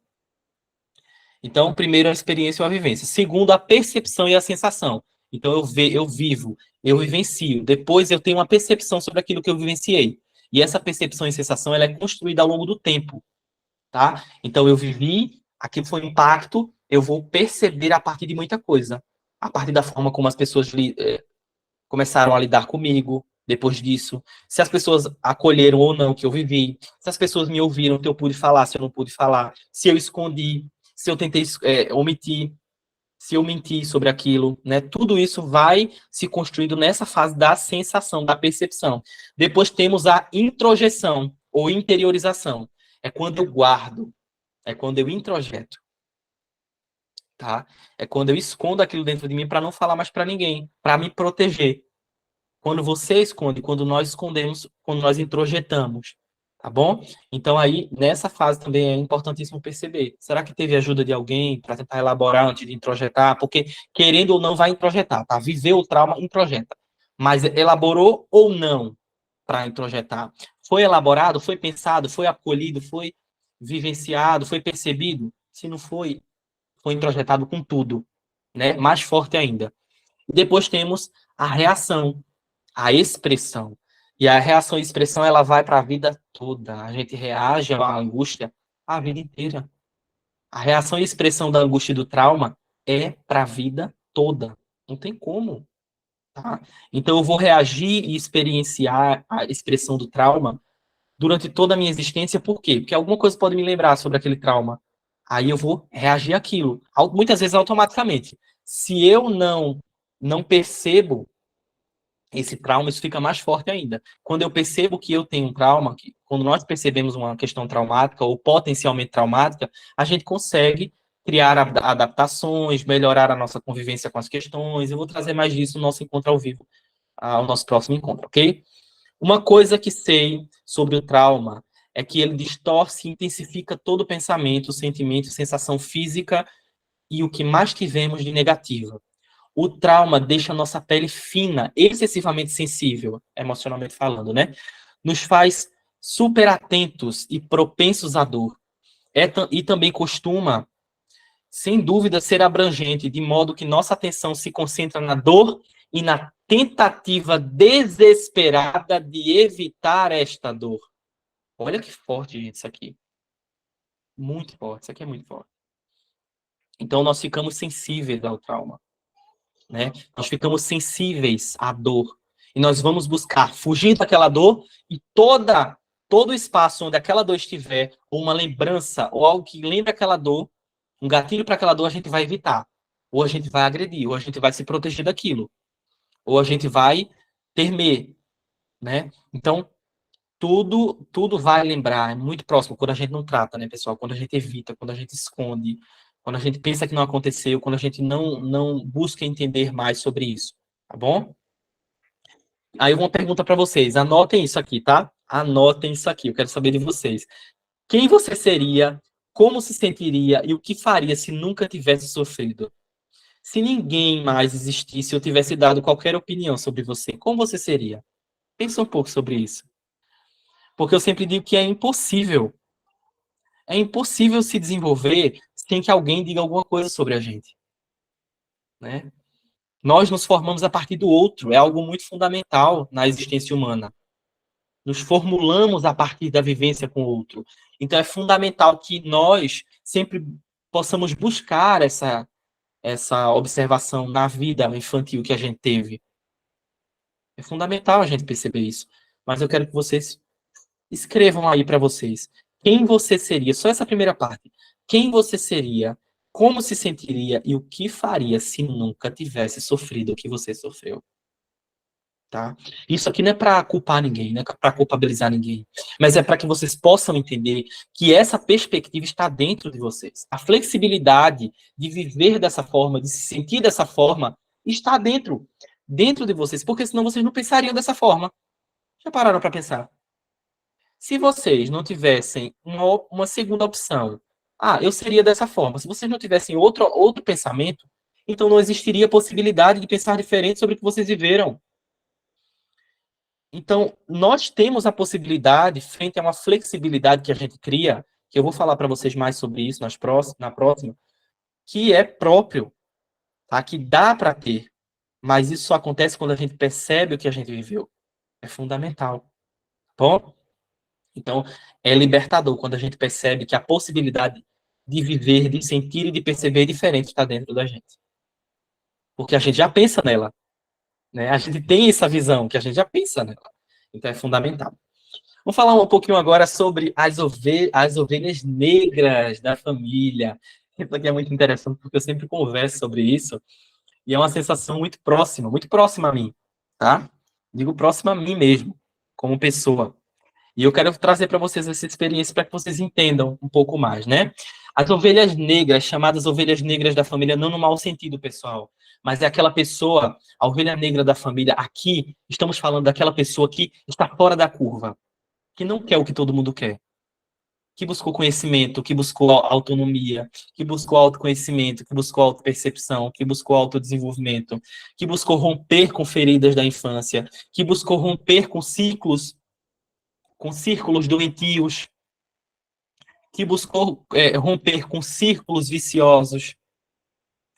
Então, primeiro, a experiência ou a vivência. Segundo, a percepção e a sensação. Então, eu vivo, eu vivencio. Depois, eu tenho uma percepção sobre aquilo que eu vivenciei. E essa percepção e sensação, ela é construída ao longo do tempo, tá? Então, eu vivi, aquilo foi um impacto, eu vou perceber a partir de muita coisa. A partir da forma como as pessoas começaram a lidar comigo depois disso. Se as pessoas acolheram ou não o que eu vivi. Se as pessoas me ouviram, que eu pude falar, se eu não pude falar. Se eu escondi, se eu tentei omitir, se eu menti sobre aquilo, né? Tudo isso vai se construindo nessa fase da sensação, da percepção. Depois temos a introjeção ou interiorização. É quando eu guardo, é quando eu introjeto, tá? É quando eu escondo aquilo dentro de mim para não falar mais para ninguém, para me proteger. Quando você esconde, quando nós escondemos, quando nós introjetamos, tá bom? Então aí, nessa fase também é importantíssimo perceber. Será que teve ajuda de alguém para tentar elaborar antes de introjetar? Porque, querendo ou não, vai introjetar, tá? Viveu o trauma, introjeta. Mas elaborou ou não para introjetar? Foi elaborado, foi pensado, foi acolhido, foi vivenciado, foi percebido? Se não foi, foi introjetado com tudo, né? Mais forte ainda. Depois temos a reação, a expressão. E a reação e expressão, ela vai para a vida toda. A gente reage à angústia a vida inteira. A reação e expressão da angústia e do trauma é para a vida toda. Não tem como. Tá? Então, eu vou reagir e experienciar a expressão do trauma durante toda a minha existência. Por quê? Porque alguma coisa pode me lembrar sobre aquele trauma. Aí eu vou reagir àquilo. Muitas vezes automaticamente. Se eu não percebo esse trauma, isso fica mais forte ainda. Quando eu percebo que eu tenho um trauma, quando nós percebemos uma questão traumática ou potencialmente traumática, a gente consegue criar adaptações, melhorar a nossa convivência com as questões. Eu vou trazer mais disso no nosso encontro ao vivo, ao nosso próximo encontro, ok? Uma coisa que sei sobre o trauma é que ele distorce e intensifica todo o pensamento, sentimento, sensação física e o que mais tivemos de negativa. O trauma deixa a nossa pele fina, excessivamente sensível, emocionalmente falando, né? Nos faz super atentos e propensos à dor. E também costuma, sem dúvida, ser abrangente, de modo que nossa atenção se concentra na dor e na tentativa desesperada de evitar esta dor. Olha que forte, gente, isso aqui. Muito forte, isso aqui é muito forte. Então, nós ficamos sensíveis ao trauma. Né? Nós ficamos sensíveis à dor. E nós vamos buscar fugir daquela dor e todo o espaço onde aquela dor estiver, ou uma lembrança, ou algo que lembre aquela dor, um gatilho para aquela dor, a gente vai evitar. Ou a gente vai agredir, ou a gente vai se proteger daquilo. Ou a gente vai temer, né? Então, tudo vai lembrar, é muito próximo, quando a gente não trata, né, pessoal? Quando a gente evita, quando a gente esconde, quando a gente pensa que não aconteceu, quando a gente não busca entender mais sobre isso, tá bom? Aí uma pergunta para vocês, anotem isso aqui, tá? Anotem isso aqui, eu quero saber de vocês. Quem você seria, como se sentiria e o que faria se nunca tivesse sofrido? Se ninguém mais existisse ou tivesse dado qualquer opinião sobre você, como você seria? Pensa um pouco sobre isso. Porque eu sempre digo que é impossível. É impossível se desenvolver sem que alguém diga alguma coisa sobre a gente, né? Nós nos formamos a partir do outro, é algo muito fundamental na existência humana. Nos formulamos a partir da vivência com o outro. Então é fundamental que nós sempre possamos buscar essa observação na vida infantil que a gente teve. É fundamental a gente perceber isso. Mas eu quero que vocês escrevam aí para vocês. Quem você seria? Só essa primeira parte. Quem você seria? Como se sentiria e o que faria se nunca tivesse sofrido o que você sofreu? Tá? Isso aqui não é para culpar ninguém, não é para culpabilizar ninguém, mas é para que vocês possam entender que essa perspectiva está dentro de vocês. A flexibilidade de viver dessa forma, de se sentir dessa forma, está dentro de vocês, porque senão vocês não pensariam dessa forma. Já pararam para pensar? Se vocês não tivessem uma segunda opção, eu seria dessa forma. Se vocês não tivessem outro pensamento, então não existiria a possibilidade de pensar diferente sobre o que vocês viveram. Então, nós temos a possibilidade, frente a uma flexibilidade que a gente cria, que eu vou falar para vocês mais sobre isso na próxima, que é próprio, tá? Que dá para ter. Mas isso só acontece quando a gente percebe o que a gente viveu. É fundamental. Tá bom? Então, é libertador quando a gente percebe que a possibilidade de viver, de sentir e de perceber diferente está dentro da gente. Porque a gente já pensa nela, né? A gente tem essa visão que a gente já pensa nela. Então, é fundamental. Vamos falar um pouquinho agora sobre as ovelhas negras da família. Isso aqui é muito interessante, porque eu sempre converso sobre isso, e é uma sensação muito próxima a mim, tá? Digo próxima a mim mesmo, como pessoa. E eu quero trazer para vocês essa experiência para que vocês entendam um pouco mais, né? As ovelhas negras, chamadas ovelhas negras da família, não no mau sentido, pessoal, mas é aquela pessoa, a ovelha negra da família, aqui, estamos falando daquela pessoa que está fora da curva, que não quer o que todo mundo quer, que buscou conhecimento, que buscou autonomia, que buscou autoconhecimento, que buscou autopercepção, que buscou autodesenvolvimento, que buscou romper com feridas da infância, que buscou romper com círculos doentios, que buscou romper com círculos viciosos.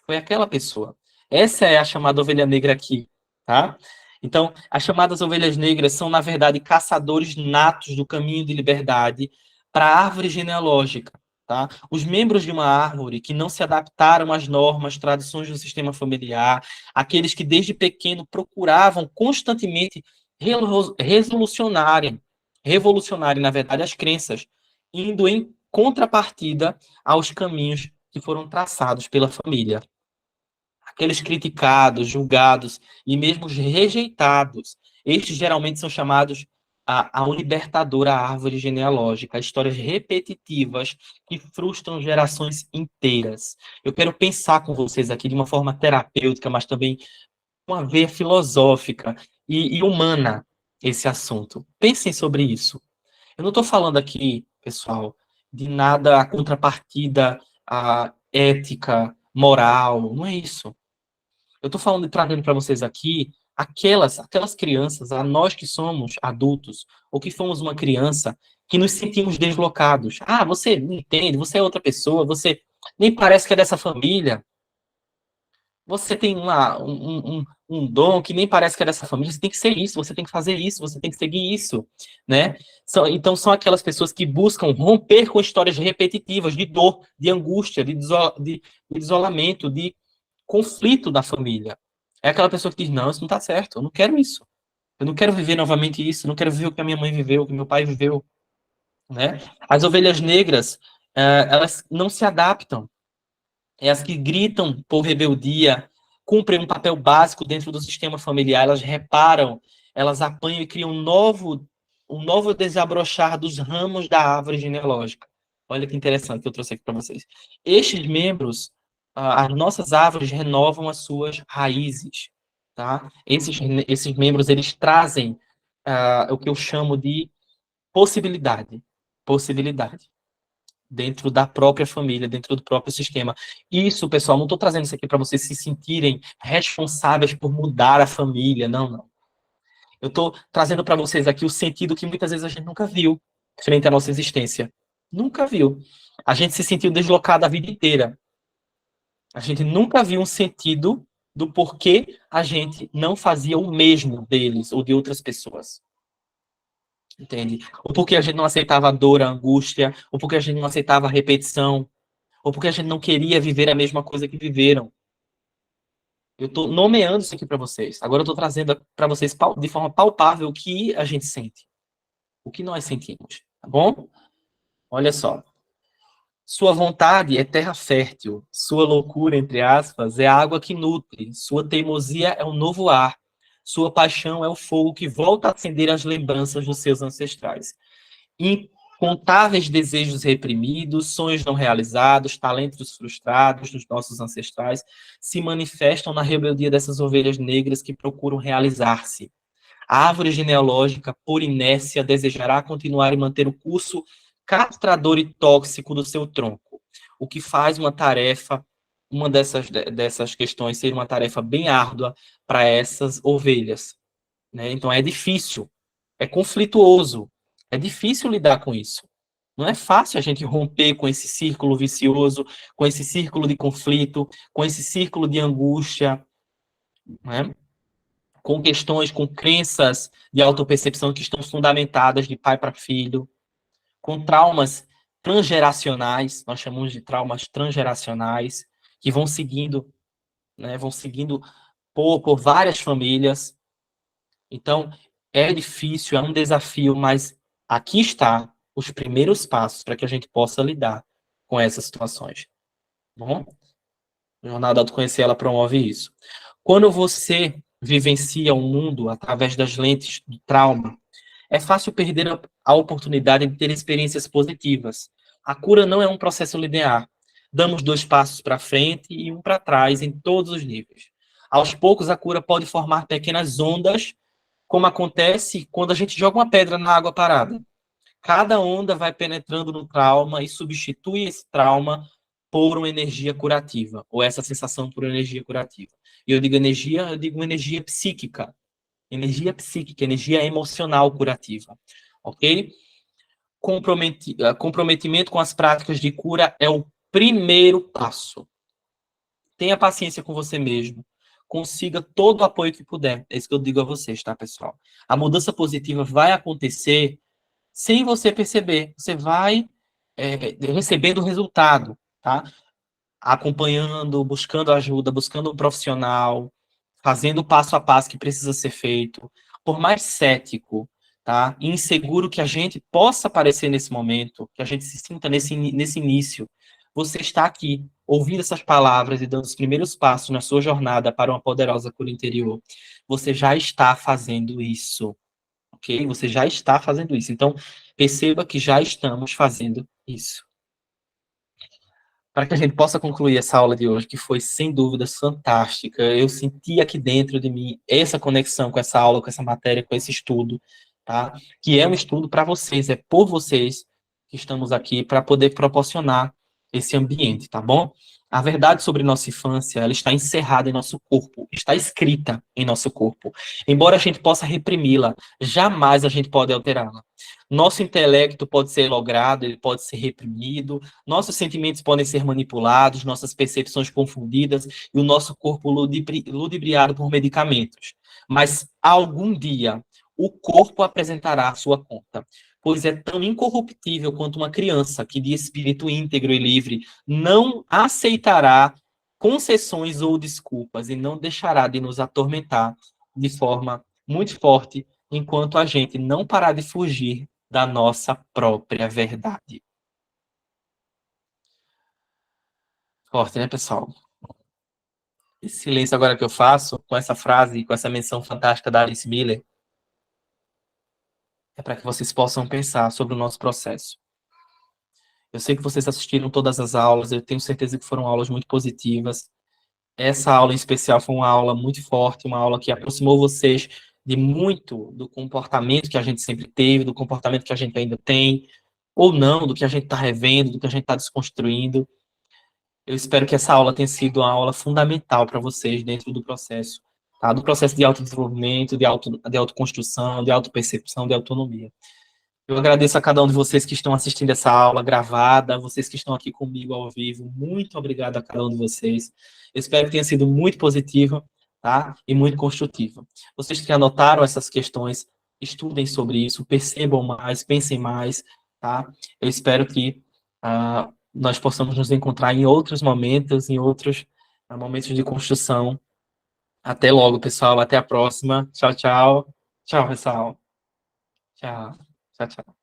Foi aquela pessoa. Essa é a chamada ovelha negra aqui, tá? Então, as chamadas ovelhas negras são, na verdade, caçadores natos do caminho de liberdade para a árvore genealógica. Tá? Os membros de uma árvore que não se adaptaram às normas, tradições do sistema familiar, aqueles que desde pequeno procuravam constantemente revolucionarem, na verdade, as crenças, indo em contrapartida aos caminhos que foram traçados pela família. Aqueles criticados, julgados e mesmo rejeitados, estes geralmente são chamados a libertadora árvore genealógica, histórias repetitivas que frustram gerações inteiras. Eu quero pensar com vocês aqui de uma forma terapêutica, mas também uma veia filosófica e humana esse assunto. Pensem sobre isso. Eu não estou falando aqui, pessoal, de nada a contrapartida a ética, moral, não é isso. Eu estou falando, trazendo para vocês aqui aquelas crianças, a nós que somos adultos, ou que fomos uma criança, que nos sentimos deslocados. Ah, você não entende, você é outra pessoa, você nem parece que é dessa família, você tem um dom que nem parece que é dessa família, você tem que ser isso, você tem que fazer isso, você tem que seguir isso, né? Então são aquelas pessoas que buscam romper com histórias repetitivas de dor, de angústia, de isolamento, de conflito da família. É aquela pessoa que diz, não, isso não está certo, eu não quero isso. Eu não quero viver novamente isso, eu não quero viver o que a minha mãe viveu, o que meu pai viveu, né? As ovelhas negras, elas não se adaptam. É as que gritam por rebeldia, cumprem um papel básico dentro do sistema familiar, elas reparam, elas apanham e criam um novo desabrochar dos ramos da árvore genealógica. Olha que interessante que eu trouxe aqui para vocês. Estes membros, as nossas árvores renovam as suas raízes, tá? Esses membros, eles trazem o que eu chamo de possibilidade. Possibilidade dentro da própria família, dentro do próprio sistema. Isso, pessoal, não estou trazendo isso aqui para vocês se sentirem responsáveis por mudar a família, não, não. Eu estou trazendo para vocês aqui o sentido que muitas vezes a gente nunca viu frente à nossa existência. Nunca viu. A gente se sentiu deslocado a vida inteira. A gente nunca viu um sentido do porquê a gente não fazia o mesmo deles ou de outras pessoas. Entende? Ou porque a gente não aceitava a dor, a angústia, ou porque a gente não aceitava a repetição, ou porque a gente não queria viver a mesma coisa que viveram. Eu estou nomeando isso aqui para vocês. Agora eu estou trazendo para vocês de forma palpável o que a gente sente, o que nós sentimos, tá bom? Olha só. Sua vontade é terra fértil, sua loucura, entre aspas, é a água que nutre, sua teimosia é o novo ar, sua paixão é o fogo que volta a acender as lembranças dos seus ancestrais. Incontáveis desejos reprimidos, sonhos não realizados, talentos frustrados dos nossos ancestrais se manifestam na rebeldia dessas ovelhas negras que procuram realizar-se. A árvore genealógica, por inércia, desejará continuar e manter o curso castrador e tóxico do seu tronco, o que faz uma dessas questões ser uma tarefa bem árdua para essas ovelhas, né? Então é difícil, é conflituoso, é difícil lidar com isso. Não é fácil a gente romper com esse círculo vicioso, com esse círculo de conflito, com esse círculo de angústia, né? Com questões, com crenças de autopercepção que estão fundamentadas de pai para filho, com traumas transgeracionais, nós chamamos de traumas transgeracionais, que vão seguindo, né, vão seguindo por várias famílias. Então, é difícil, é um desafio, mas aqui está os primeiros passos para que a gente possa lidar com essas situações. Tá bom? A Jornada Autoconhecer, ela promove isso. Quando você vivencia o mundo através das lentes do trauma, é fácil perder a oportunidade de ter experiências positivas. A cura não é um processo linear. Damos 2 passos para frente e um para trás em todos os níveis. Aos poucos, a cura pode formar pequenas ondas, como acontece quando a gente joga uma pedra na água parada. Cada onda vai penetrando no trauma e substitui esse trauma por uma energia curativa, ou essa sensação por energia curativa. E eu digo energia, eu digo energia psíquica, energia emocional curativa, ok? Comprometimento com as práticas de cura é o primeiro passo. Tenha paciência com você mesmo. consiga todo o apoio que puder. É isso que eu digo a vocês, tá, pessoal? A mudança positiva vai acontecer sem você perceber. Você vai recebendo o resultado, tá? Acompanhando, buscando ajuda, buscando um profissional, fazendo o passo a passo que precisa ser feito. Por mais cético, tá? E inseguro que a gente possa parecer nesse momento, que a gente se sinta nesse início, você está aqui, ouvindo essas palavras e dando os primeiros passos na sua jornada para uma poderosa cura interior. Você já está fazendo isso, ok? Você já está fazendo isso. Então, perceba que já estamos fazendo isso. Para que a gente possa concluir essa aula de hoje, que foi sem dúvidas fantástica, eu senti aqui dentro de mim essa conexão com essa aula, com essa matéria, com esse estudo, tá? Que é um estudo para vocês, é por vocês que estamos aqui para poder proporcionar esse ambiente, tá bom? A verdade sobre nossa infância, ela está encerrada em nosso corpo, está escrita em nosso corpo. Embora a gente possa reprimi-la, jamais a gente pode alterá-la. Nosso intelecto pode ser logrado, ele pode ser reprimido, nossos sentimentos podem ser manipulados, nossas percepções confundidas e o nosso corpo ludibriado por medicamentos. Mas algum dia o corpo apresentará a sua conta, pois é tão incorruptível quanto uma criança que, de espírito íntegro e livre, não aceitará concessões ou desculpas e não deixará de nos atormentar de forma muito forte enquanto a gente não parar de fugir da nossa própria verdade. Forte, né, pessoal? Esse silêncio agora que eu faço, com essa frase, com essa menção fantástica da Alice Miller, é para que vocês possam pensar sobre o nosso processo. Eu sei que vocês assistiram todas as aulas, eu tenho certeza que foram aulas muito positivas. Essa aula em especial foi uma aula muito forte, uma aula que aproximou vocês de muito do comportamento que a gente sempre teve, do comportamento que a gente ainda tem, ou não, do que a gente está revendo, do que a gente está desconstruindo. Eu espero que essa aula tenha sido uma aula fundamental para vocês dentro do processo, tá? Do processo de autodesenvolvimento, de autoconstrução, de autopercepção, de autonomia. Eu agradeço a cada um de vocês que estão assistindo essa aula gravada, vocês que estão aqui comigo ao vivo. Muito obrigado a cada um de vocês. Eu espero que tenha sido muito positiva, tá? E muito construtiva. Vocês que anotaram essas questões, estudem sobre isso, percebam mais, pensem mais, tá? Eu espero que nós possamos nos encontrar em outros momentos, em outros momentos de construção. Até logo, pessoal. Até a próxima. Tchau, tchau. Tchau, pessoal. Tchau. Tchau, tchau.